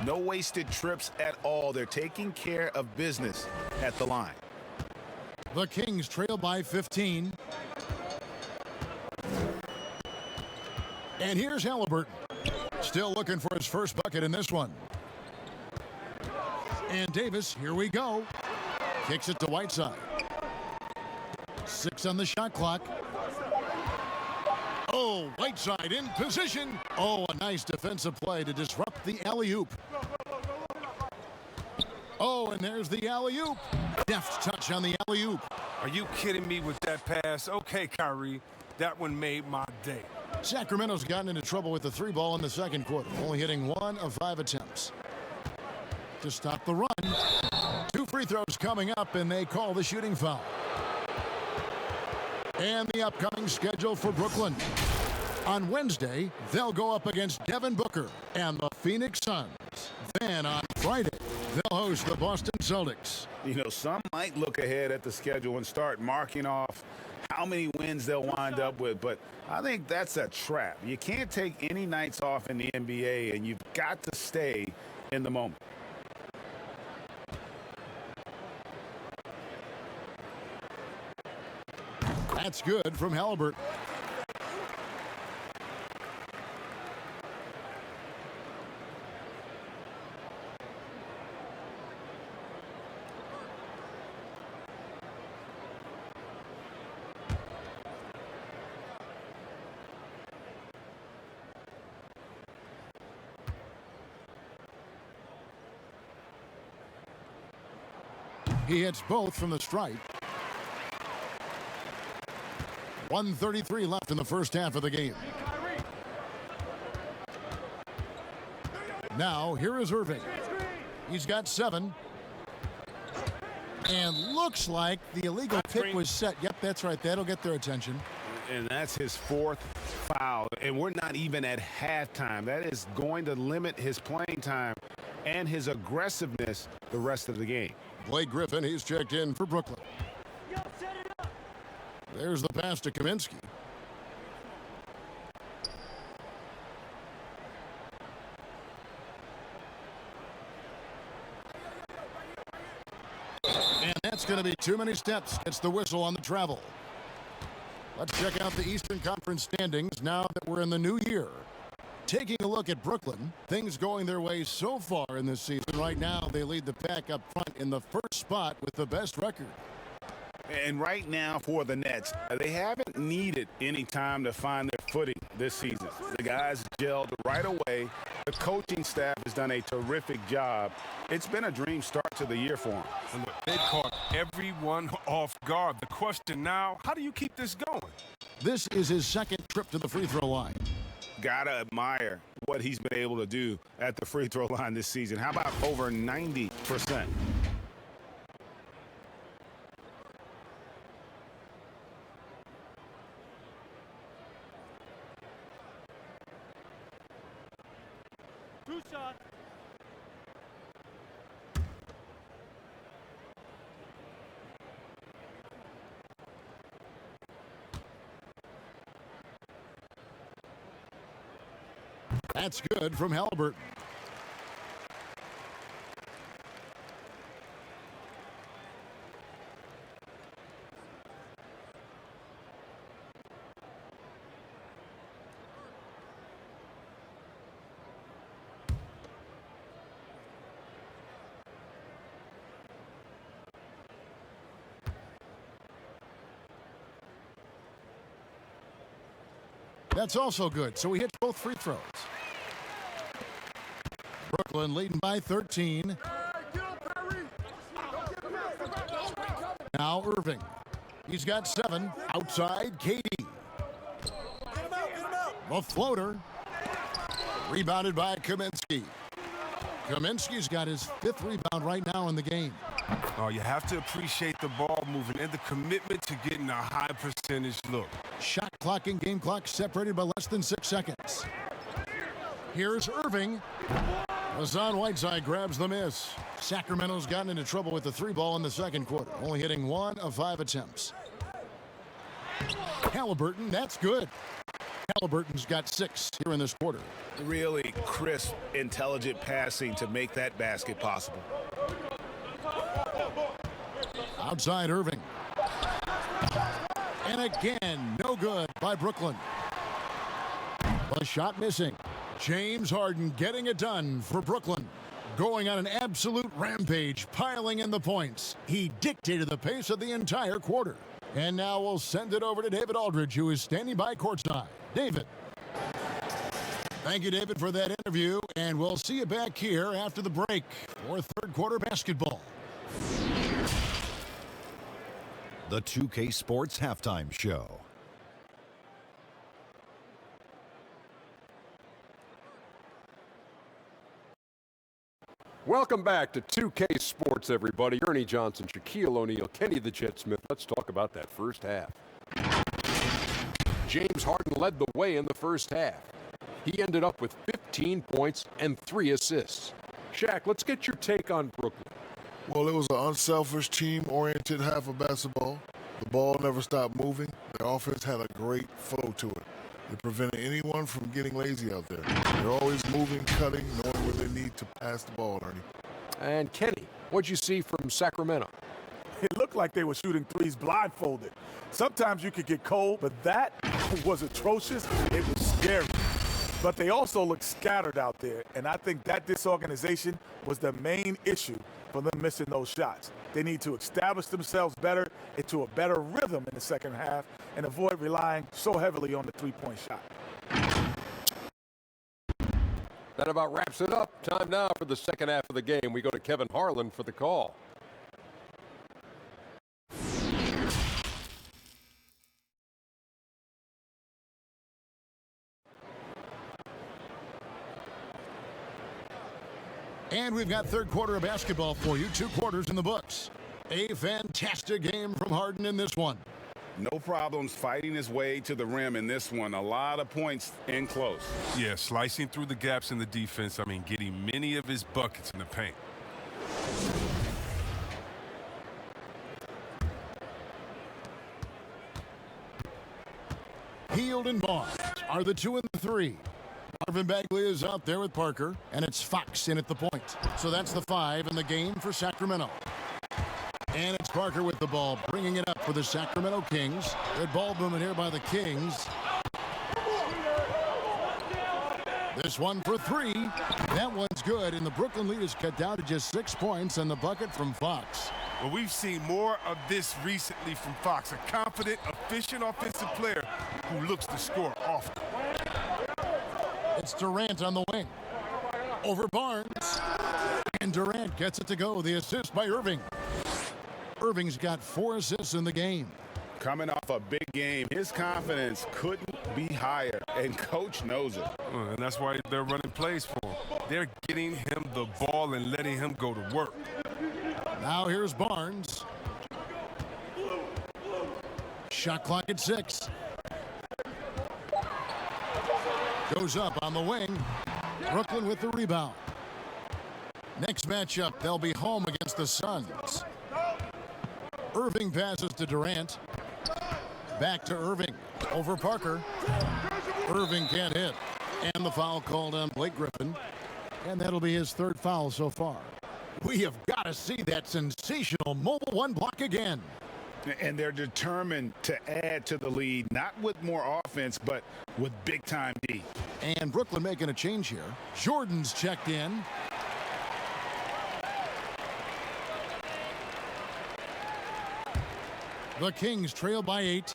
No wasted trips at all. They're taking care of business at the line. The Kings trail by 15. And here's Halliburton. Still looking for his first bucket in this one. And Davis, here we go. Kicks it to Whiteside. 6 on the shot clock. Oh, Whiteside in position. Oh, a nice defensive play to disrupt the alley-oop. Oh, and there's the alley-oop. Deft touch on the alley-oop. Are you kidding me with that pass? Okay, Kyrie, that one made my day. Sacramento's gotten into trouble with the 3 ball in the second quarter, only hitting 1 of 5 attempts. To stop the run, 2 free throws coming up, and they call the shooting foul. And the upcoming schedule for Brooklyn. On Wednesday, they'll go up against Devin Booker and the Phoenix Suns. Then on Friday, they'll host the Boston Celtics. You know, some might look ahead at the schedule and start marking off how many wins they'll wind up with, but I think that's a trap. You can't take any nights off in the NBA, and you've got to stay in the moment. That's good from Halliburton. He hits both from the stripe. 1:33 left in the first half of the game. Now, here is Irving. He's got 7. And looks like the illegal pick was set. Yep, that's right. That'll get their attention. And that's his 4th foul. And we're not even at halftime. That is going to limit his playing time and his aggressiveness the rest of the game. Blake Griffin, he's checked in for Brooklyn. There's the pass to Kaminsky. And that's going to be too many steps. It's the whistle on the travel. Let's check out the Eastern Conference standings now that we're in the new year. Taking a look at Brooklyn, things going their way so far in this season. Right now, they lead the pack up front in the first spot with the best record. And right now for the Nets, they haven't needed any time to find their footing this season. The guys gelled right away. The coaching staff has done a terrific job. It's been a dream start to the year for them. And look, they caught everyone off guard. The question now, how do you keep this going? This is his second trip to the free throw line. Gotta admire what he's been able to do at the free throw line this season. How about over 90%? Two shots. That's good from Halliburton. That's also good. So he hits both free throws. Brooklyn leading by 13. Now Irving. He's got 7. Outside, Katie. The floater. Rebounded by Kaminsky. Kaminsky's got his 5th rebound right now in the game. Oh, you have to appreciate the ball moving and the commitment to getting a high percentage look. Shot clock and game clock separated by less than 6 seconds. Here's Irving. Hassan Whiteside grabs the miss. Sacramento's gotten into trouble with the 3 ball in the second quarter, only hitting 1 of 5 attempts. Halliburton, that's good. Halliburton's got 6 here in this quarter. Really crisp, intelligent passing to make that basket possible. Outside Irving. And again, no good by Brooklyn. The shot missing. James Harden getting it done for Brooklyn. Going on an absolute rampage, piling in the points. He dictated the pace of the entire quarter. And now we'll send it over to David Aldridge, who is standing by courtside. David. Thank you, David, for that interview. And we'll see you back here after the break for third quarter basketball. The 2K Sports Halftime Show. Welcome back to 2K Sports, everybody. Ernie Johnson, Shaquille O'Neal, Kenny the Jet Smith. Let's talk about that first half. James Harden led the way in the first half. He ended up with 15 points and 3 assists. Shaq, let's get your take on Brooklyn. Well, it was an unselfish, team-oriented half of basketball. The ball never stopped moving. Their offense had a great flow to it. It prevented anyone from getting lazy out there. They're always moving, cutting, knowing where they need to pass the ball, Ernie. And Kenny, what'd you see from Sacramento? It looked like they were shooting threes blindfolded. Sometimes you could get cold, but that was atrocious. It was scary. But they also looked scattered out there, and I think that disorganization was the main issue for them missing those shots. They need to establish themselves better into a better rhythm in the second half and avoid relying so heavily on the three-point shot. That about wraps it up. Time now for the second half of the game. We go to Kevin Harlan for the call. And we've got third quarter of basketball for you. 2 quarters in the books. A fantastic game from Harden in this one. No problems fighting his way to the rim in this one. A lot of points in close. Yeah, slicing through the gaps in the defense. I mean, getting many of his buckets in the paint. Hield and Barnes are the 2 and the 3. Marvin Bagley is out there with Parker, and it's Fox in at the point. So that's the 5 in the game for Sacramento. And it's Parker with the ball, bringing it up for the Sacramento Kings. Good ball movement here by the Kings. This one for 3. That one's good, and the Brooklyn lead is cut down to just 6 points, and the bucket from Fox. Well, we've seen more of this recently from Fox, a confident, efficient offensive player who looks to score often. It's Durant on the wing. Over Barnes. And Durant gets it to go. The assist by Irving. Irving's got 4 assists in the game. Coming off a big game, his confidence couldn't be higher, and Coach knows it. And that's why they're running plays for him. They're getting him the ball and letting him go to work. Now here's Barnes. Shot clock at 6. Goes up on the wing. Brooklyn with the rebound. Next matchup, they'll be home against the Suns. Irving passes to Durant. Back to Irving. Over Parker. Irving can't hit. And the foul called on Blake Griffin. And that'll be his 3rd foul so far. We have got to see that sensational mobile 1 block again. And they're determined to add to the lead, not with more offense, but with big-time D. And Brooklyn making a change here. Jordan's checked in. The Kings trail by 8.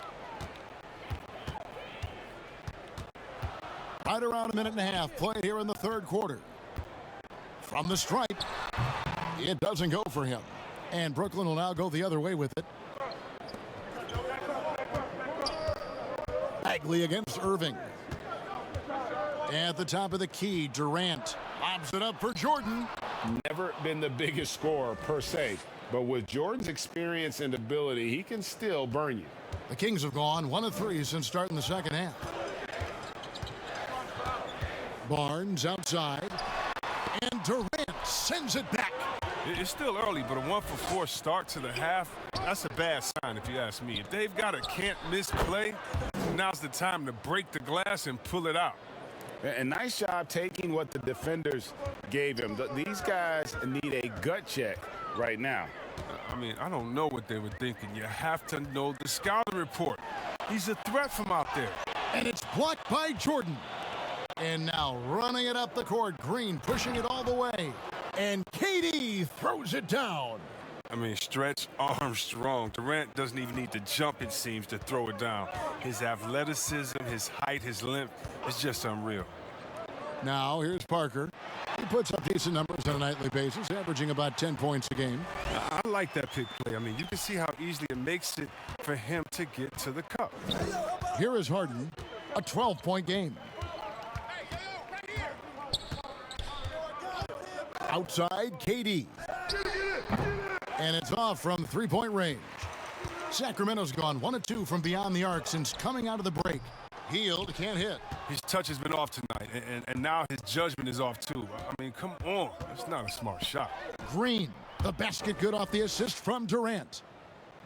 Right around a minute and a half played here in the 3rd quarter. From the stripe, it doesn't go for him. And Brooklyn will now go the other way with it. Bagley against Irving. At the top of the key, Durant lobs it up for Jordan. Never been the biggest scorer per se, but with Jordan's experience and ability, he can still burn you. The Kings have gone 1 of 3 since starting the second half. Barnes outside, and Durant sends it back. It's still early, but a 1-for-4 start to the half, that's a bad sign if you ask me. If they've got a can't-miss play, now's the time to break the glass and pull it out. And nice job taking what the defenders gave him. These guys need a gut check right now. I mean, I don't know what they were thinking. You have to know the scouting report. He's a threat from out there. And it's blocked by Jordan. And now running it up the court, Green pushing it all the way. And KD throws it down. I mean, stretch Armstrong. Durant doesn't even need to jump, it seems, to throw it down. His athleticism, his height, his length, it's just unreal. Now, here's Parker. He puts up decent numbers on a nightly basis, averaging about 10 points a game. I like that pick play. I mean, you can see how easily it makes it for him to get to the cup. Here is Harden, a 12-point game. Outside, KD. And it's off from 3-point range. Sacramento's gone 1 of 2 from beyond the arc since coming out of the break. Hield can't hit. His touch has been off tonight, and now his judgment is off too. I mean, come on. It's not a smart shot. Green, the basket good off the assist from Durant.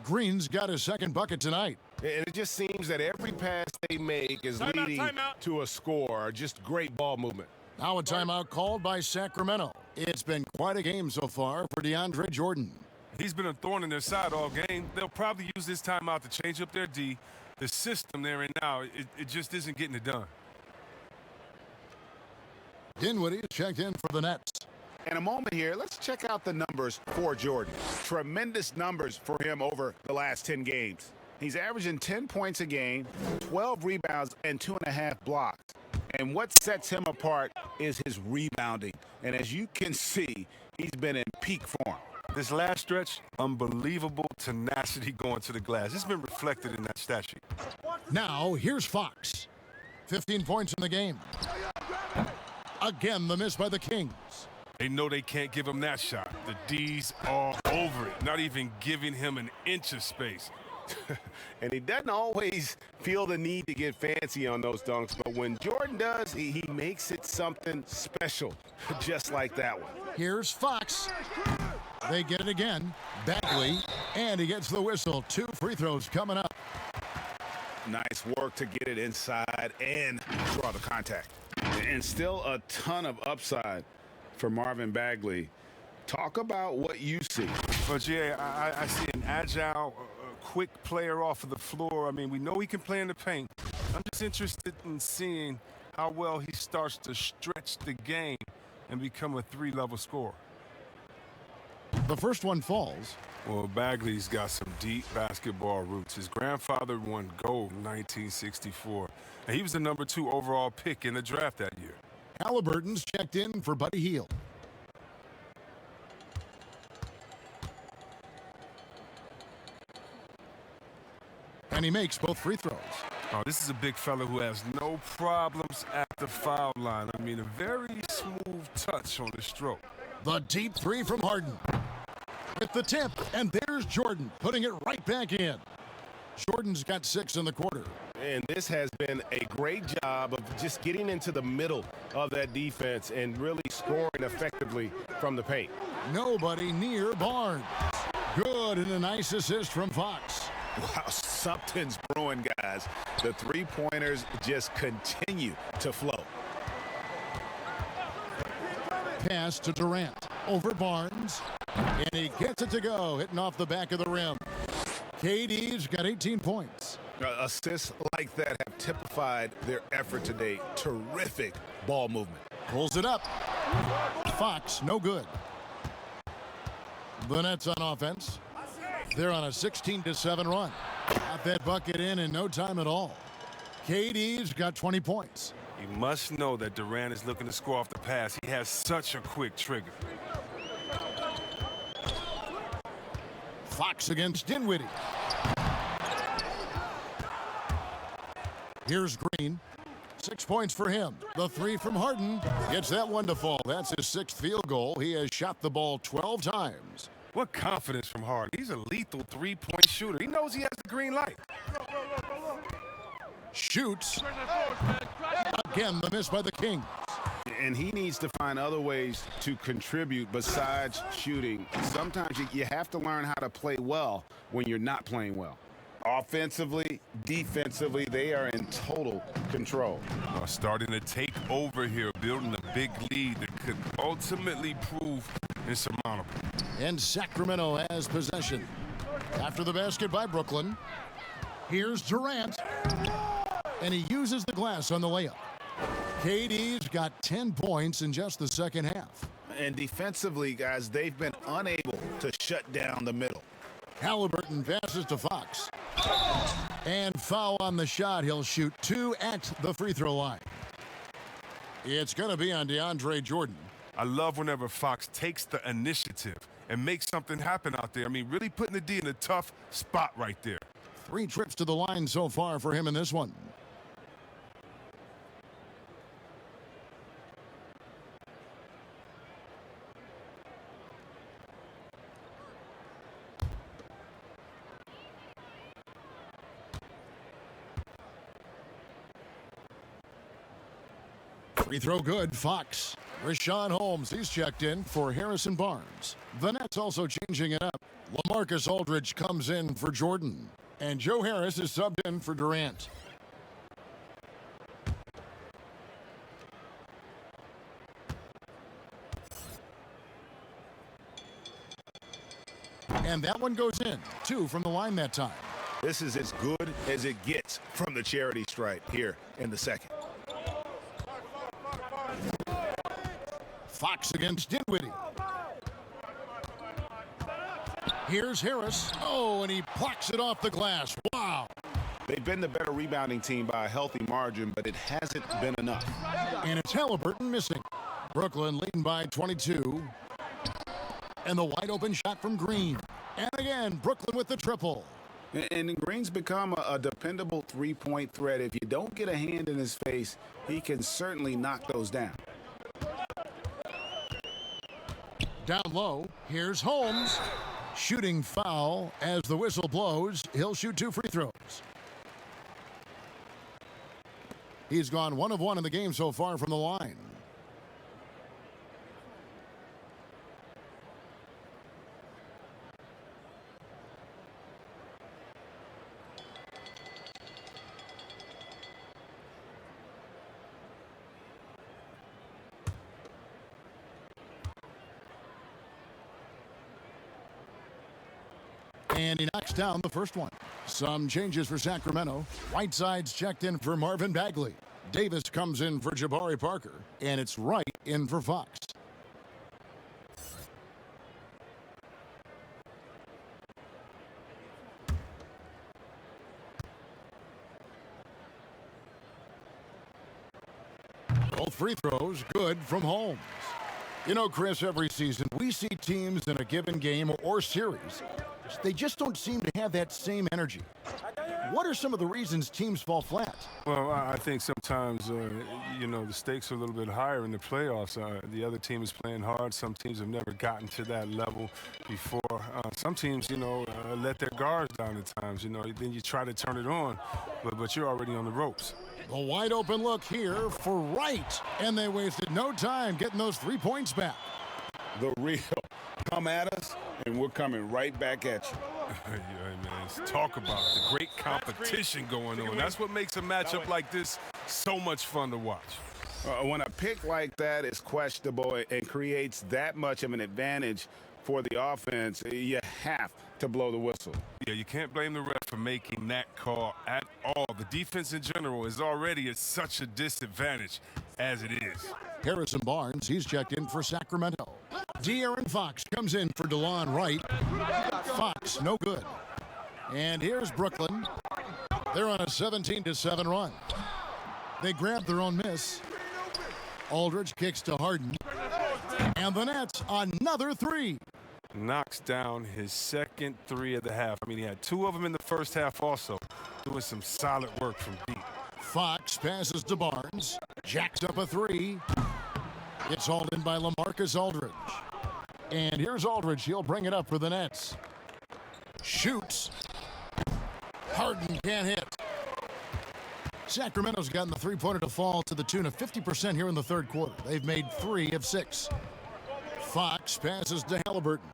Green's got his 2nd bucket tonight. And it just seems that every pass they make is leading to a score. Just great ball movement. Now a timeout called by Sacramento. It's been quite a game so far for DeAndre Jordan. He's been a thorn in their side all game. They'll probably use this timeout to change up their D. The system they're in now, it just isn't getting it done. Dinwiddie checked in for the Nets. In a moment here, let's check out the numbers for Jordan. Tremendous numbers for him over the last 10 games. He's averaging 10 points a game, 12 rebounds, and 2.5 blocks. And what sets him apart is his rebounding. And as you can see, he's been in peak form. This last stretch, unbelievable tenacity going to the glass. It's been reflected in that stat sheet. Now, here's Fox. 15 points in the game. Again, the miss by the Kings. They know they can't give him that shot. The D's all over it, not even giving him an inch of space. And he doesn't always feel the need to get fancy on those dunks, but when Jordan does, he makes it something special, just like that one. Here's Fox. They get it again. Bagley, and he gets the whistle. 2 free throws coming up. Nice work to get it inside and draw the contact. And still a ton of upside for Marvin Bagley. Talk about what you see. But yeah, I see an agile, quick player off of the floor. I mean, we know he can play in the paint. I'm just interested in seeing how well he starts to stretch the game and become a 3-level scorer. The first one falls. Well, Bagley's got some deep basketball roots. His grandfather won gold in 1964, and he was the number 2 overall pick in the draft that year. Halliburton's checked in for Buddy Hield. And he makes both free throws. Oh, this is a big fella who has no problems at the foul line. I mean, a very smooth touch on the stroke. The deep 3 from Harden. With the tip, and there's Jordan putting it right back in. Jordan's got 6 in the quarter. And this has been a great job of just getting into the middle of that defense and really scoring effectively from the paint. Nobody near Barnes. Good, and a nice assist from Fox. Wow, something's brewing, guys. The 3-pointers just continue to flow. Pass to Durant. Over Barnes. And he gets it to go, hitting off the back of the rim. KD's got 18 points. Assists like that have typified their effort today. Terrific ball movement. Pulls it up. Fox, no good. The Nets on offense. They're on a 16-7 run. Got that bucket in no time at all. KD's got 20 points. You must know that Durant is looking to score off the pass. He has such a quick trigger. Fox against Dinwiddie. Here's Green. 6 points for him. The 3 from Harden. Gets that one to fall. That's his 6th field goal. He has shot the ball 12 times. What confidence from Harden. He's a lethal 3-point shooter. He knows he has the green light. Shoots. Again, the miss by the Kings. And he needs to find other ways to contribute besides shooting. Sometimes you have to learn how to play well when you're not playing well. Offensively, defensively, they are in total control. Starting to take over here, building a big lead that could ultimately prove insurmountable. And Sacramento has possession. After the basket by Brooklyn, here's Durant. And he uses the glass on the layup. KD's got 10 points in just the second half. And defensively, guys, they've been unable to shut down the middle. Halliburton passes to Fox. And foul on the shot. He'll shoot 2 at the free throw line. It's going to be on DeAndre Jordan. I love whenever Fox takes the initiative and makes something happen out there. I mean, really putting the D in a tough spot right there. 3 trips to the line so far for him in this one. Free throw good, Fox. Rashawn Holmes, he's checked in for Harrison Barnes. The Nets also changing it up. Lamarcus Aldridge comes in for Jordan. And Joe Harris is subbed in for Durant. And that one goes in. 2 from the line that time. This is as good as it gets from the charity stripe here in the second. Fox against Dinwiddie. Here's Harris. Oh, and he plucks it off the glass. Wow. They've been the better rebounding team by a healthy margin, but it hasn't been enough. And it's Halliburton missing. Brooklyn leading by 22. And the wide open shot from Green. And again, Brooklyn with the triple. And Green's become a dependable 3-point threat. If you don't get a hand in his face, he can certainly knock those down. Down low, here's Holmes. Shooting foul as the whistle blows. He'll shoot 2 free throws. He's gone 1 of 1 in the game so far from the line. And he knocks down the first one. Some changes for Sacramento. Whiteside's checked in for Marvin Bagley. Davis comes in for Jabari Parker. And it's Wright in for Fox. Both free throws good from Holmes. You know, Chris, every season we see teams in a given game or series, they just don't seem to have that same energy. What are some of the reasons teams fall flat? Well, I think sometimes, you know, the stakes are a little bit higher in the playoffs. The other team is playing hard. Some teams have never gotten to that level before. Some teams, you know, let their guards down at times. You know, then you try to turn it on, but you're already on the ropes. A wide open look here for Wright. And they wasted no time getting those 3 points back. The real come at us, and we're coming right back at you. Yeah, man, talk about the great competition going on. That's what makes a matchup like this so much fun to watch. When a pick like that is questionable and creates that much of an advantage for the offense, you have to blow the whistle. Yeah, you can't blame the ref for making that call at all. The defense in general is already at such a disadvantage as it is. Harrison Barnes, he's checked in for Sacramento. De'Aaron Fox comes in for DeLon Wright. Fox, no good. And here's Brooklyn. They're on a 17-7 run. They grab their own miss. Aldridge kicks to Harden. And the Nets, another 3. Knocks down his second 3 of the half. I mean, he had 2 of them in the first half also, doing some solid work from deep. Fox passes to Barnes. Jacks up a 3. It's hauled in by Lamarcus Aldridge. And here's Aldridge. He'll bring it up for the Nets. Shoots. Harden can't hit. Sacramento's gotten the three-pointer to fall to the tune of 50% here in the third quarter. They've made 3 of 6. Fox passes to Halliburton.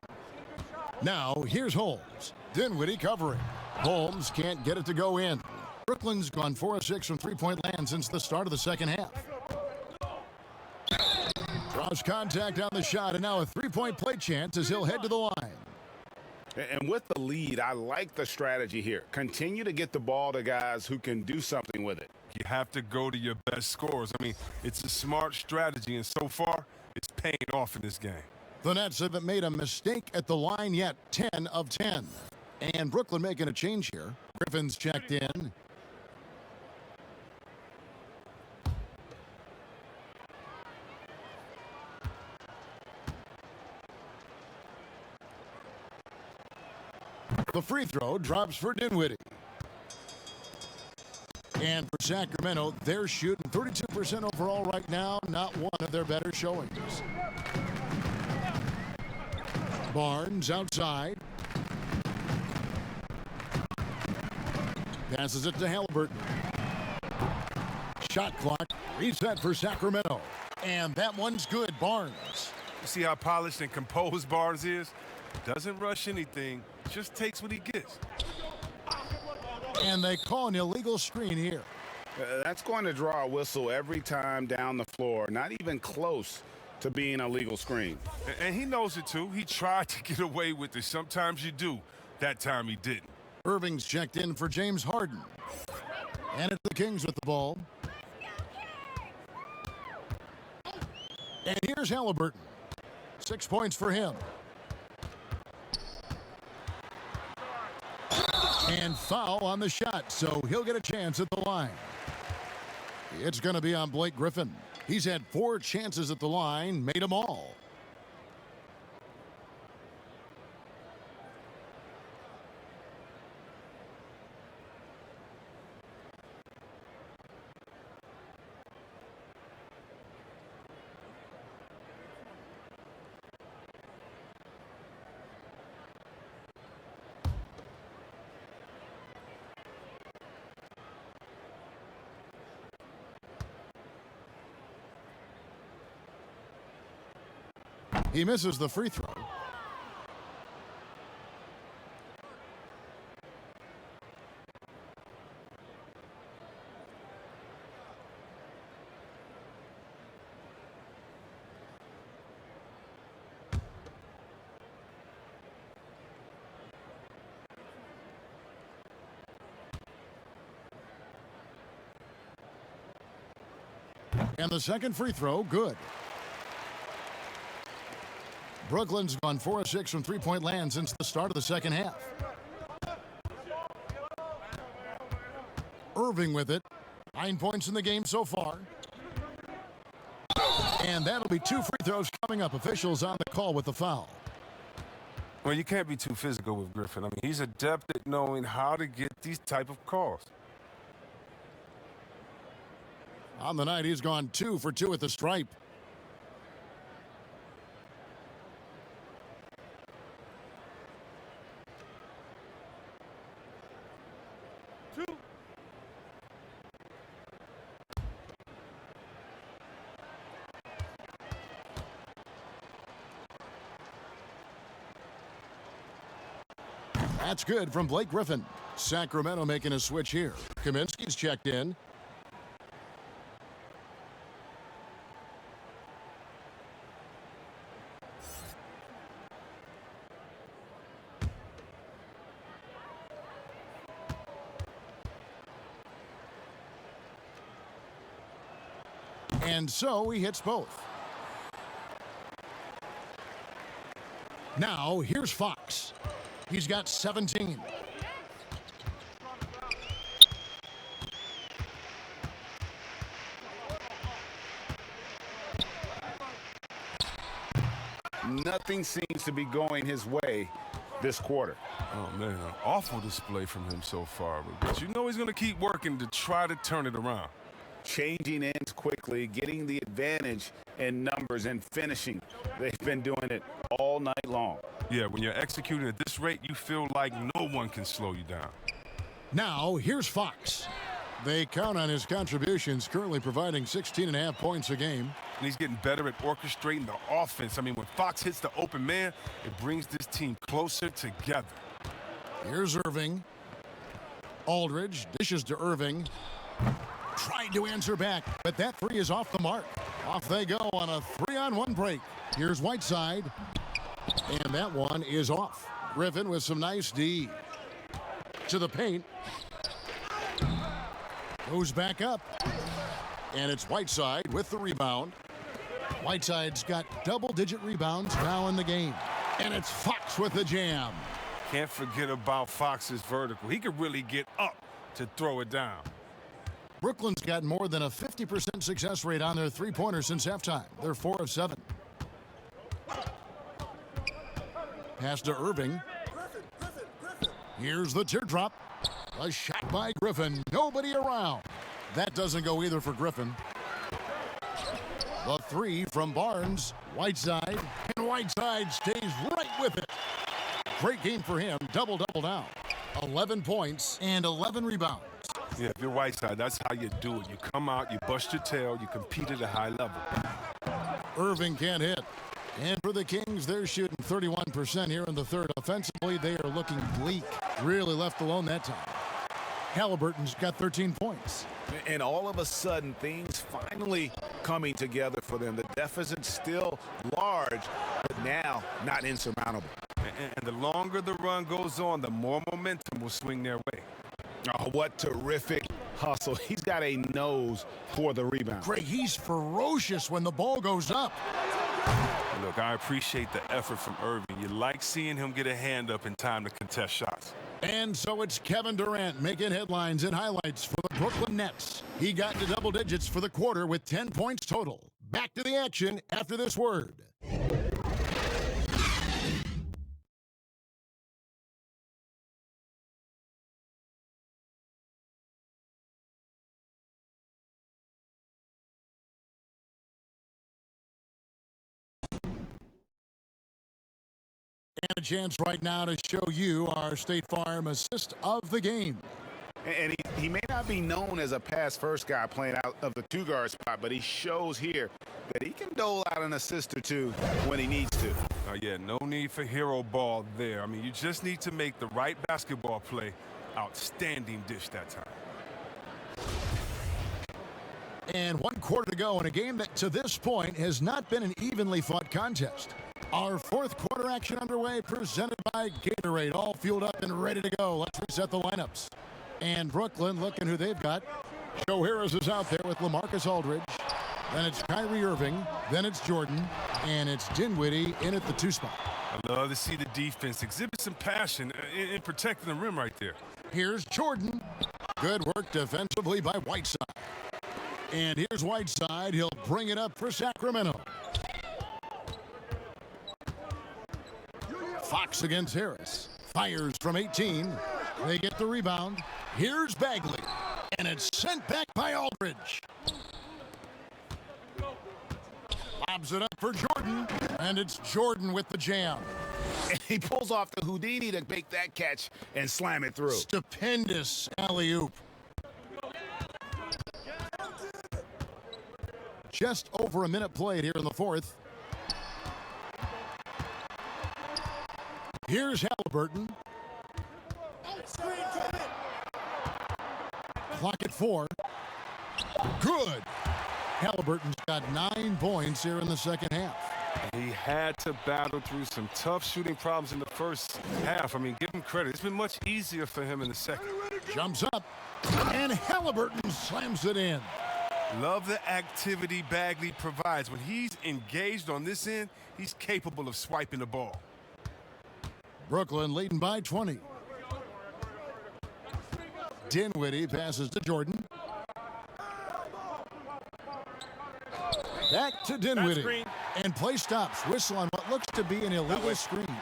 Now, here's Holmes. Dinwiddie covering. Holmes can't get it to go in. Brooklyn's gone 4 of 6 from three-point land since the start of the second half. Draws contact on the shot, and now a three-point play chance as he'll head to the line. And with the lead, I like the strategy here. Continue to get the ball to guys who can do something with it. You have to go to your best scorers. I mean, it's a smart strategy, and so far, it's paying off in this game. The Nets haven't made a mistake at the line yet, 10 of 10. And Brooklyn making a change here. Griffin's checked in. The free throw drops for Dinwiddie. And for Sacramento, they're shooting 32% overall right now, not one of their better showings. Barnes outside. Passes it to Halliburton. Shot clock reset for Sacramento. And that one's good, Barnes. You see how polished and composed Barnes is? Doesn't rush anything, just takes what he gets. And they call an illegal screen here. That's going to draw a whistle every time down the floor, not even close to being a legal screen. And he knows it too. He tried to get away with it. Sometimes you do. That time he didn't. Irving's checked in for James Harden. And it's the Kings with the ball. And here's Halliburton. 6 points for him. And foul on the shot, so he'll get a chance at the line. It's going to be on Blake Griffin. He's had 4 chances at the line, made them all. He misses the free throw. And the second free throw, good. Brooklyn's gone 4 of 6 from three-point land since the start of the second half. Irving with it. 9 points in the game so far. And that'll be 2 free throws coming up. Officials on the call with the foul. Well, you can't be too physical with Griffin. I mean, he's adept at knowing how to get these type of calls. On the night, he's gone 2 for 2 at the stripe. That's good from Blake Griffin. Sacramento making a switch here. Kaminsky's checked in. And so he hits both. Now, here's Fox. He's got 17. Nothing seems to be going his way this quarter. Oh, man, an awful display from him so far. But you know he's going to keep working to try to turn it around. Changing ends quickly, getting the advantage in numbers and finishing. They've been doing it all night long. Yeah, when you're executing at this rate, you feel like no one can slow you down. Now, here's Fox. They count on his contributions, currently providing 16.5 points a game. And he's getting better at orchestrating the offense. I mean, when Fox hits the open man, it brings this team closer together. Here's Irving. Aldridge dishes to Irving. Tried to answer back, but that three is off the mark. Off they go on a 3-on-1 break. Here's Whiteside. And that one is off. Griffin with some nice D. To the paint. Goes back up. And it's Whiteside with the rebound. Whiteside's got double-digit rebounds now in the game. And it's Fox with the jam. Can't forget about Fox's vertical. He could really get up to throw it down. Brooklyn's got more than a 50% success rate on their three-pointers since halftime. They're 4 of 7. Pass to Irving. Here's the teardrop. A shot by Griffin. Nobody around. That doesn't go either for Griffin. The three from Barnes. Whiteside. And Whiteside stays right with it. Great game for him. Double-double now. 11 points and 11 rebounds. Yeah, if you're Whiteside, that's how you do it. You come out, you bust your tail, you compete at a high level. Irving can't hit. And for the Kings, they're shooting 31% here in the third. Offensively, they are looking bleak. Really left alone that time. Halliburton's got 13 points. And all of a sudden, things finally coming together for them. The deficit's still large, but now not insurmountable. And the longer the run goes on, the more momentum will swing their way. Oh, what terrific hustle. He's got a nose for the rebound. Great, he's ferocious when the ball goes up. Look, I appreciate the effort from Irving. You like seeing him get a hand up in time to contest shots. And so it's Kevin Durant making headlines and highlights for the Brooklyn Nets. He got to double digits for the quarter with 10 points total. Back to the action after this word. And a chance right now to show you our State Farm assist of the game. And he may not be known as a pass-first guy playing out of the two-guard spot, but he shows here that he can dole out an assist or two when he needs to. Yeah, no need for hero ball there. I mean, you just need to make the right basketball play. Outstanding dish that time. And 1 quarter to go in a game that to this point has not been an evenly fought contest. Our 4th quarter action underway, presented by Gatorade, all fueled up and ready to go. Let's reset the lineups. And Brooklyn, looking who they've got. Joe Harris is out there with Lamarcus Aldridge. Then it's Kyrie Irving. Then it's Jordan. And it's Dinwiddie in at the 2 spot. I love to see the defense exhibit some passion in protecting the rim right there. Here's Jordan. Good work defensively by Whiteside. And here's Whiteside. He'll bring it up for Sacramento. Fox against Harris. Fires from 18. They get the rebound. Here's Bagley. And it's sent back by Aldridge. Lobs it up for Jordan. And it's Jordan with the jam. And he pulls off the Houdini to make that catch and slam it through. Stupendous alley-oop. Just over a minute played here in the 4th. Here's Halliburton. Clock at 4. Good. Halliburton's got 9 points here in the second half. He had to battle through some tough shooting problems in the first half. I mean, give him credit. It's been much easier for him in the second. Jumps up, and Halliburton slams it in. Love the activity Bagley provides. When he's engaged on this end, he's capable of swiping the ball. Brooklyn leading by 20. Dinwiddie passes to Jordan. Back to Dinwiddie. And play stops. Whistle on what looks to be an illegal screen.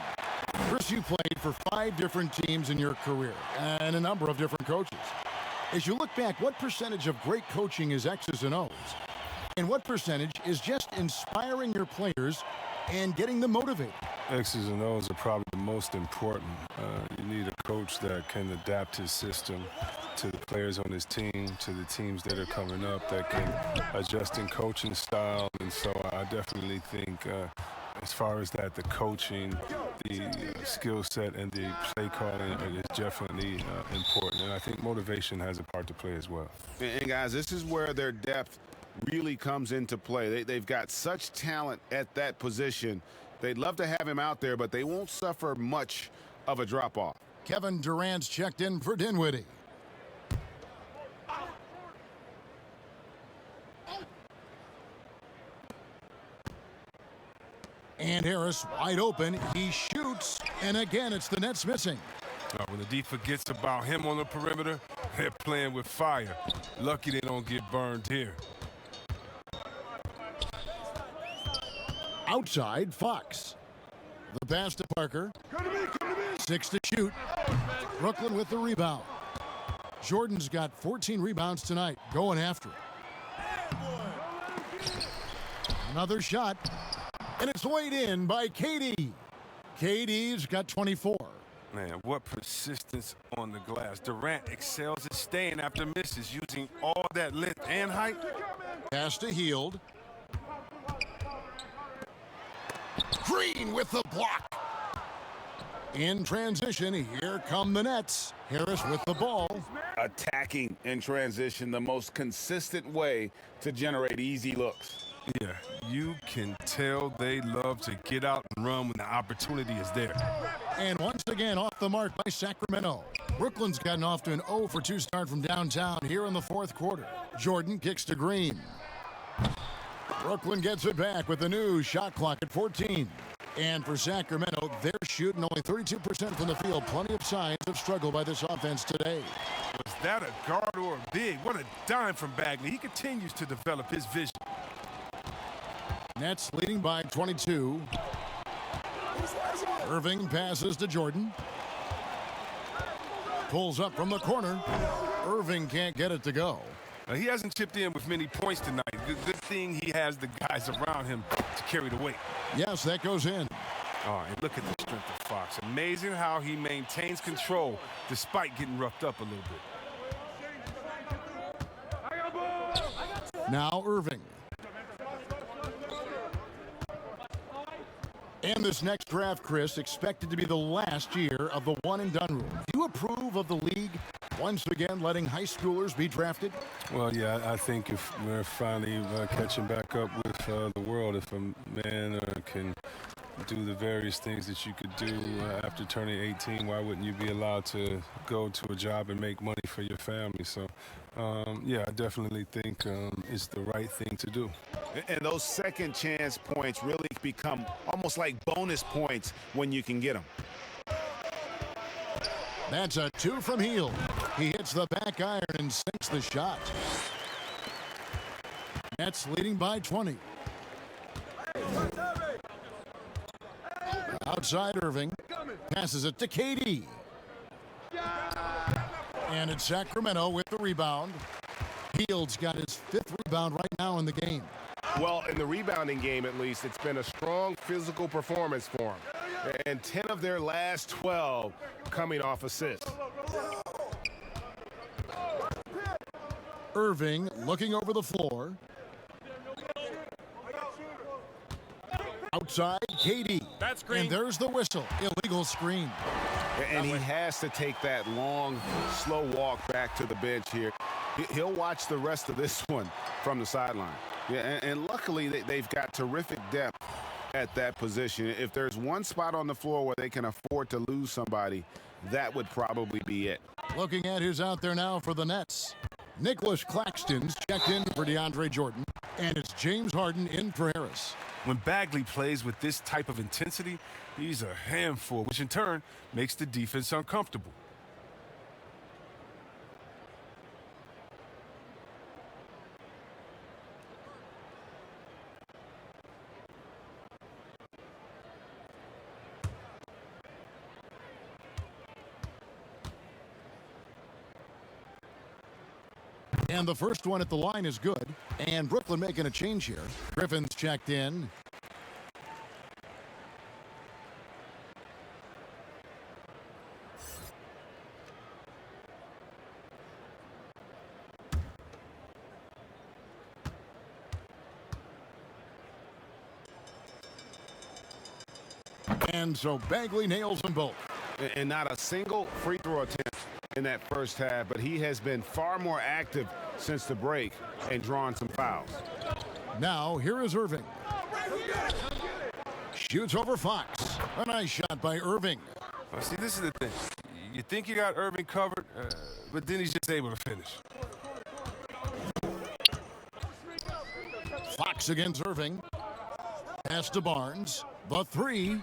Chris, you played for 5 different teams in your career and a number of different coaches. As you look back, what percentage of great coaching is X's and O's? And what percentage is just inspiring your players and getting them motivated? X's and O's are probably the most important. You need a coach that can adapt his system to the players on his team, to the teams that are coming up, that can adjust in coaching style. And so I definitely think as far as that, the coaching, the skill set, and the play calling is definitely important. And I think motivation has a part to play as well. And guys, this is where their depth really comes into play. They've got such talent at that position. They'd love to have him out there, but they won't suffer much of a drop-off. Kevin Durant's checked in for Dinwiddie. And Harris wide open. He shoots, and again, it's the Nets missing. When the D forgets about him on the perimeter, they're playing with fire. Lucky they don't get burned here. Outside, Fox. The pass to Parker. 6 to shoot. Brooklyn with the rebound. Jordan's got 14 rebounds tonight, going after it. Another shot. And it's weighed in by KD. KD's got 24. Man, what persistence on the glass. Durant excels at staying after misses, using all that length and height. Pass to Hield. Green with the block. In transition, here come the Nets. Harris with the ball. Attacking in transition, the most consistent way to generate easy looks. Yeah, you can tell they love to get out and run when the opportunity is there. And once again, off the mark by Sacramento. Brooklyn's gotten off to an 0 for 2 start from downtown here in the 4th quarter. Jordan kicks to Green. Brooklyn gets it back with the new shot clock at 14. And for Sacramento, they're shooting only 32% from the field. Plenty of signs of struggle by this offense today. Was that a guard or a big? What a dime from Bagley. He continues to develop his vision. Nets leading by 22. Irving passes to Jordan. Pulls up from the corner. Irving can't get it to go. Now, he hasn't chipped in with many points tonight. Good thing he has the guys around him to carry the weight. Yes, that goes in. Oh, and look at the strength of Fox. Amazing how he maintains control despite getting roughed up a little bit. Now Irving. And this next draft, Chris, expected to be the last year of the one-and-done rule. Do you approve of the league once again letting high schoolers be drafted? Well, yeah, I think if we're finally catching back up with the world, if a man can do the various things that you could do after turning 18, why wouldn't you be allowed to go to a job and make money for your family? So, yeah, I definitely think it's the right thing to do. And those second chance points really become almost like bonus points when you can get them. That's a 2 from Heel. He hits the back iron and sinks the shot. Nets leading by 20. Outside Irving. Passes it to KD. And it's Sacramento with the rebound. Hield's got his 5th rebound right now in the game. Well, in the rebounding game, at least, it's been a strong physical performance for him. And 10 of their last 12 coming off assists. Irving looking over the floor. Outside, KD. And there's the whistle. Illegal screen. And he has to take that long, slow walk back to the bench here. He'll watch the rest of this one from the sideline. Yeah, and luckily they've got terrific depth at that position. If there's one spot on the floor where they can afford to lose somebody, that would probably be it. Looking at who's out there now for the Nets. Nicholas Claxton's checked in for DeAndre Jordan, and it's James Harden in for Harris. When Bagley plays with this type of intensity, he's a handful, which in turn makes the defense uncomfortable. And the first one at the line is good. And Brooklyn making a change here. Griffin's checked in. And so Bagley nails them both. And not a single free throw attempt in that first half, but he has been far more active since the break and drawn some fouls. Now, here is Irving. Shoots over Fox. A nice shot by Irving. Well, see, this is the thing. You think you got Irving covered, but then he's just able to finish. Fox against Irving. Pass to Barnes. The 3.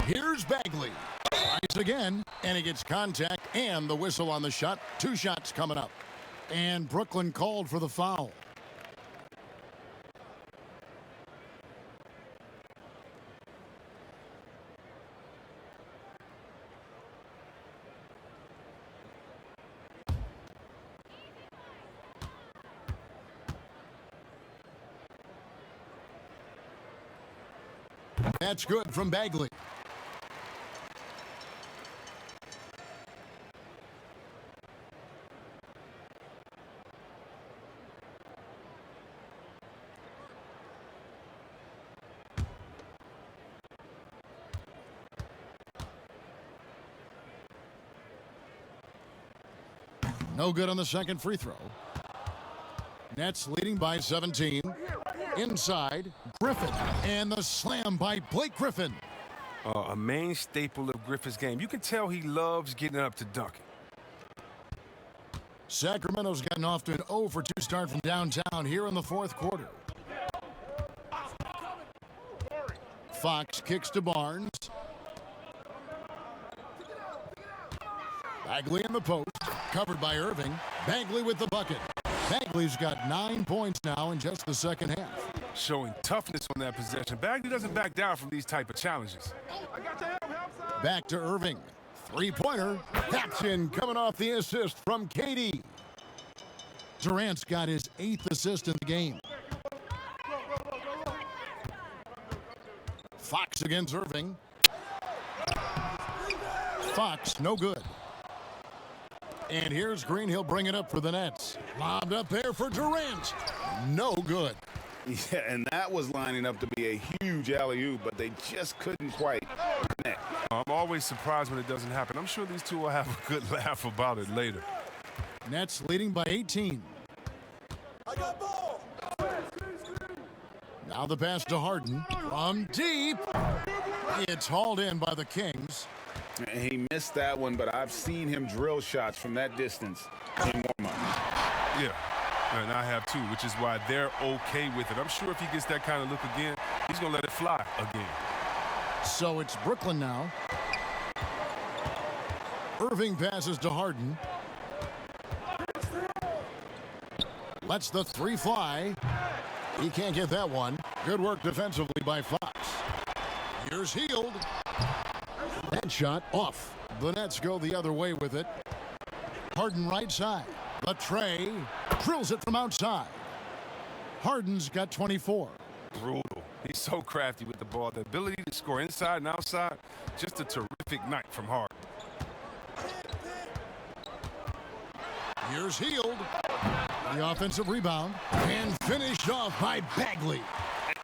Here's Bagley. Tries again, and he gets contact and the whistle on the shot. 2 shots coming up. And Brooklyn called for the foul. That's good from Bagley. No good on the second free throw. Nets leading by 17. Inside, Griffin. And the slam by Blake Griffin. A main staple of Griffin's game. You can tell he loves getting up to dunking. Sacramento's gotten off to an 0 for 2 start from downtown here in the 4th quarter. Fox kicks to Barnes. Bagley in the post, covered by Irving. Bagley with the bucket. Bagley's got 9 points now in just the second half. Showing toughness on that possession. Bagley doesn't back down from these type of challenges. Back to Irving. 3-pointer. That's in, coming off the assist from KD. Durant's got his 8th assist in the game. Fox against Irving. Fox, no good. And here's Green. He'll bring it up for the Nets. Lobbed up there for Durant. No good. Yeah, and that was lining up to be a huge alley-oop, but they just couldn't quite connect. I'm always surprised when it doesn't happen. I'm sure these two will have a good laugh about it later. Nets leading by 18. I got ball. Now the pass to Harden from deep. It's hauled in by the Kings. He missed that one, but I've seen him drill shots from that distance in warm-up. Yeah, and I have too, which is why they're okay with it. I'm sure if he gets that kind of look again, he's going to let it fly again. So it's Brooklyn now. Irving passes to Harden. Lets the three fly. He can't get that one. Good work defensively by Fox. Here's Hield. That shot off. The Nets go the other way with it. Harden right side. The tray drills it from outside. Harden's got 24. Brutal. He's so crafty with the ball. The ability to score inside and outside, just a terrific night from Harden. Here's Hield. The offensive rebound. And finished off by Bagley.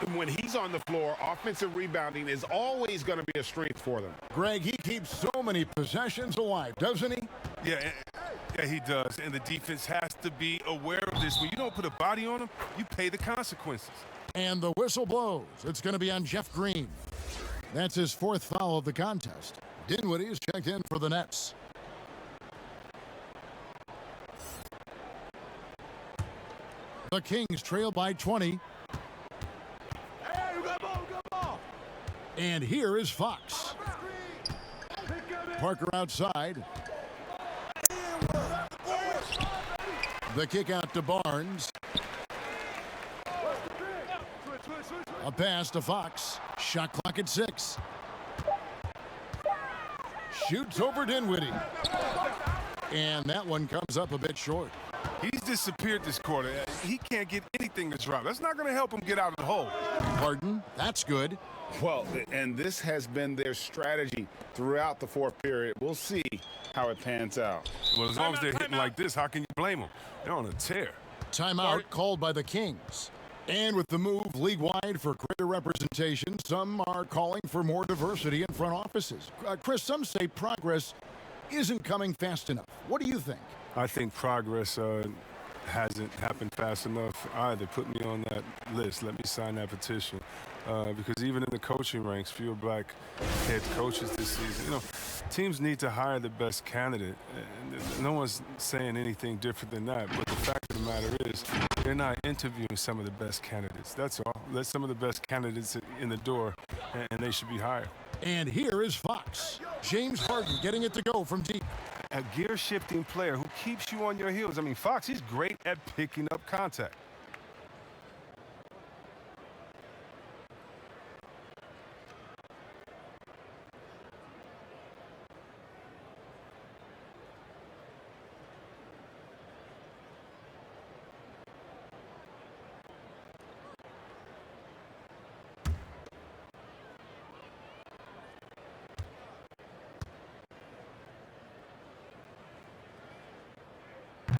And when he's on the floor, offensive rebounding is always going to be a strength for them. Greg, he keeps so many possessions alive, doesn't he? Yeah, he does. And the defense has to be aware of this. When you don't put a body on him, you pay the consequences. And the whistle blows. It's going to be on Jeff Green. That's his fourth foul of the contest. Dinwiddie is checked in for the Nets. The Kings trail by 20. Hey, you got ball. And here is Fox. Parker outside. The kick out to Barnes. A pass to Fox. Shot clock at 6. Shoots over Dinwiddie. And that one comes up a bit short. He's disappeared this quarter. He can't get anything to drop. That's not going to help him get out of the hole. Harden, that's good. Well, and this has been their strategy throughout the fourth period. We'll see how it pans out. Well, as long as they're hitting like this, how can you blame them? They're on a tear. Timeout called by the Kings. And with the move league-wide for greater representation, some are calling for more diversity in front offices. Chris, some say progress isn't coming fast enough. What do you think? I think progress hasn't happened fast enough either. Put me on that list. Let me sign that petition. Because even in the coaching ranks, fewer black head coaches this season. You know, teams need to hire the best candidate. No one's saying anything different than that. But the fact of the matter is, they're not interviewing some of the best candidates. That's all. Let some of the best candidates in the door, and they should be hired. And here is Fox. James Harden getting it to go from deep. A gear-shifting player who keeps you on your heels. I mean, Fox, he's great at picking up contact.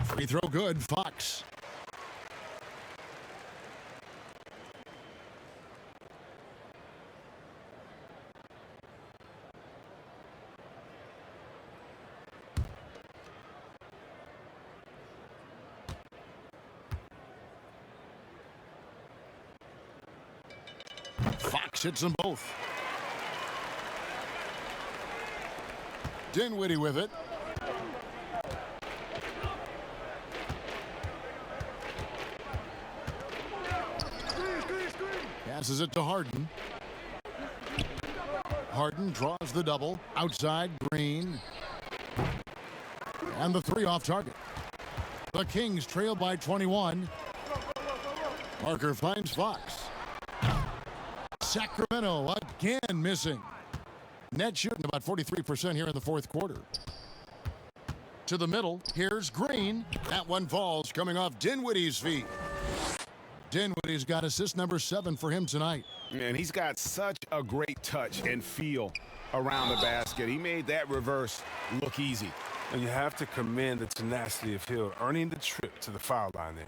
Free throw good, Fox. Fox hits them both. Dinwiddie with it. Passes it to Harden. Harden draws the double. Outside, Green. And the three off target. The Kings trail by 21. Parker finds Fox. Sacramento again missing. Net shooting about 43% here in the fourth quarter. To the middle, here's Green. That one falls coming off Dinwiddie's feet. Dinwiddie's got assist number 7 for him tonight. And he's got such a great touch and feel around the basket. He made that reverse look easy. And you have to commend the tenacity of Hill, earning the trip to the foul line there.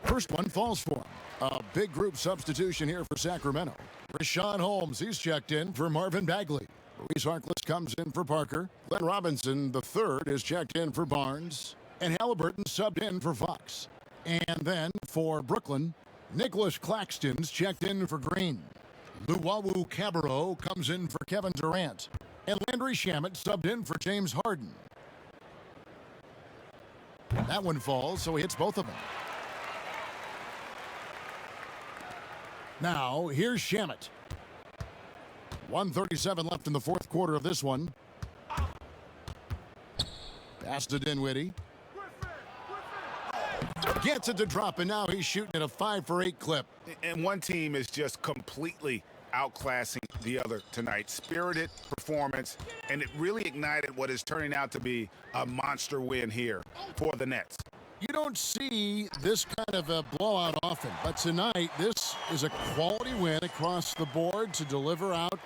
First one falls for him. A big group substitution here for Sacramento. Rashawn Holmes, he's checked in for Marvin Bagley. Reese Harkless comes in for Parker. Glenn Robinson, the third, is checked in for Barnes. And Halliburton subbed in for Fox. And then for Brooklyn, Nicholas Claxton's checked in for Green. Luwawu Cabarro comes in for Kevin Durant. And Landry Shamet subbed in for James Harden. That one falls, so he hits both of them. Now, here's Shamet. 1:37 left in the fourth quarter of this one. Pass to Dinwiddie. Gets it to drop, and now he's shooting at a 5 for 8 clip. And one team is just completely outclassing the other tonight. Spirited performance, and it really ignited what is turning out to be a monster win here for the Nets. You don't see this kind of a blowout often, but tonight this is a quality win across the board to deliver out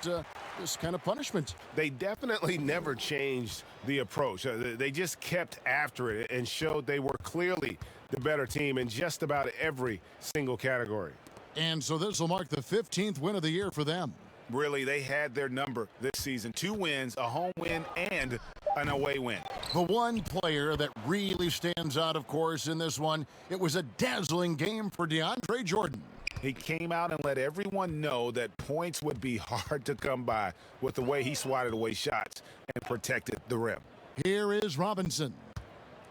this kind of punishment. They definitely never changed the approach. They just kept after it and showed they were clearly the better team in just about every single category. And so this will mark the 15th win of the year for them. Really, they had their number this season. 2 wins, a home win, and an away win. The one player that really stands out, of course, in this one, it was a dazzling game for DeAndre Jordan. He came out and let everyone know that points would be hard to come by with the way he swatted away shots and protected the rim. Here is Robinson,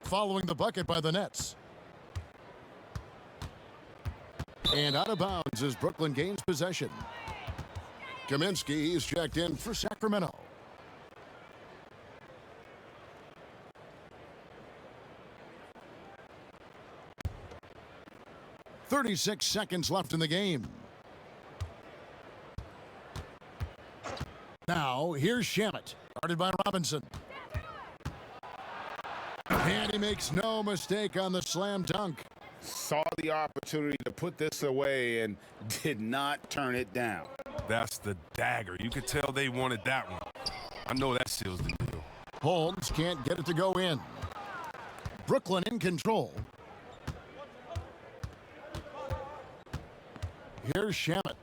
following the bucket by the Nets. And out of bounds as Brooklyn gains possession. Kaminsky is checked in for Sacramento. .36 seconds left in the game. Now, here's Shamet, guarded by Robinson. And he makes no mistake on the slam dunk. Saw the opportunity to put this away and did not turn it down. That's the dagger. You could tell they wanted that one. I know that seals the deal. Holmes can't get it to go in. Brooklyn in control. Here's Shamet.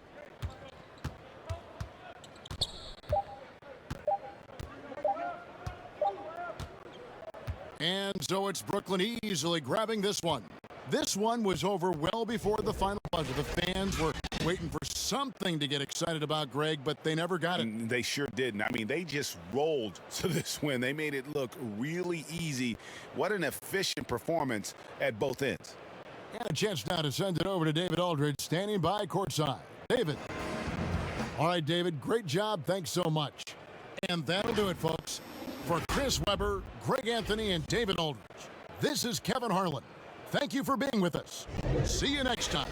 And so it's Brooklyn easily grabbing this one. This one was over well before the final buzzer. The fans were waiting for something to get excited about, Greg, but they never got it. They sure didn't. I mean, they just rolled to this win. They made it look really easy. What an efficient performance at both ends. And a chance now to send it over to David Aldridge, standing by courtside. David. All right, David, great job. Thanks so much. And that'll do it, folks. For Chris Webber, Greg Anthony, and David Aldridge, this is Kevin Harlan. Thank you for being with us. See you next time.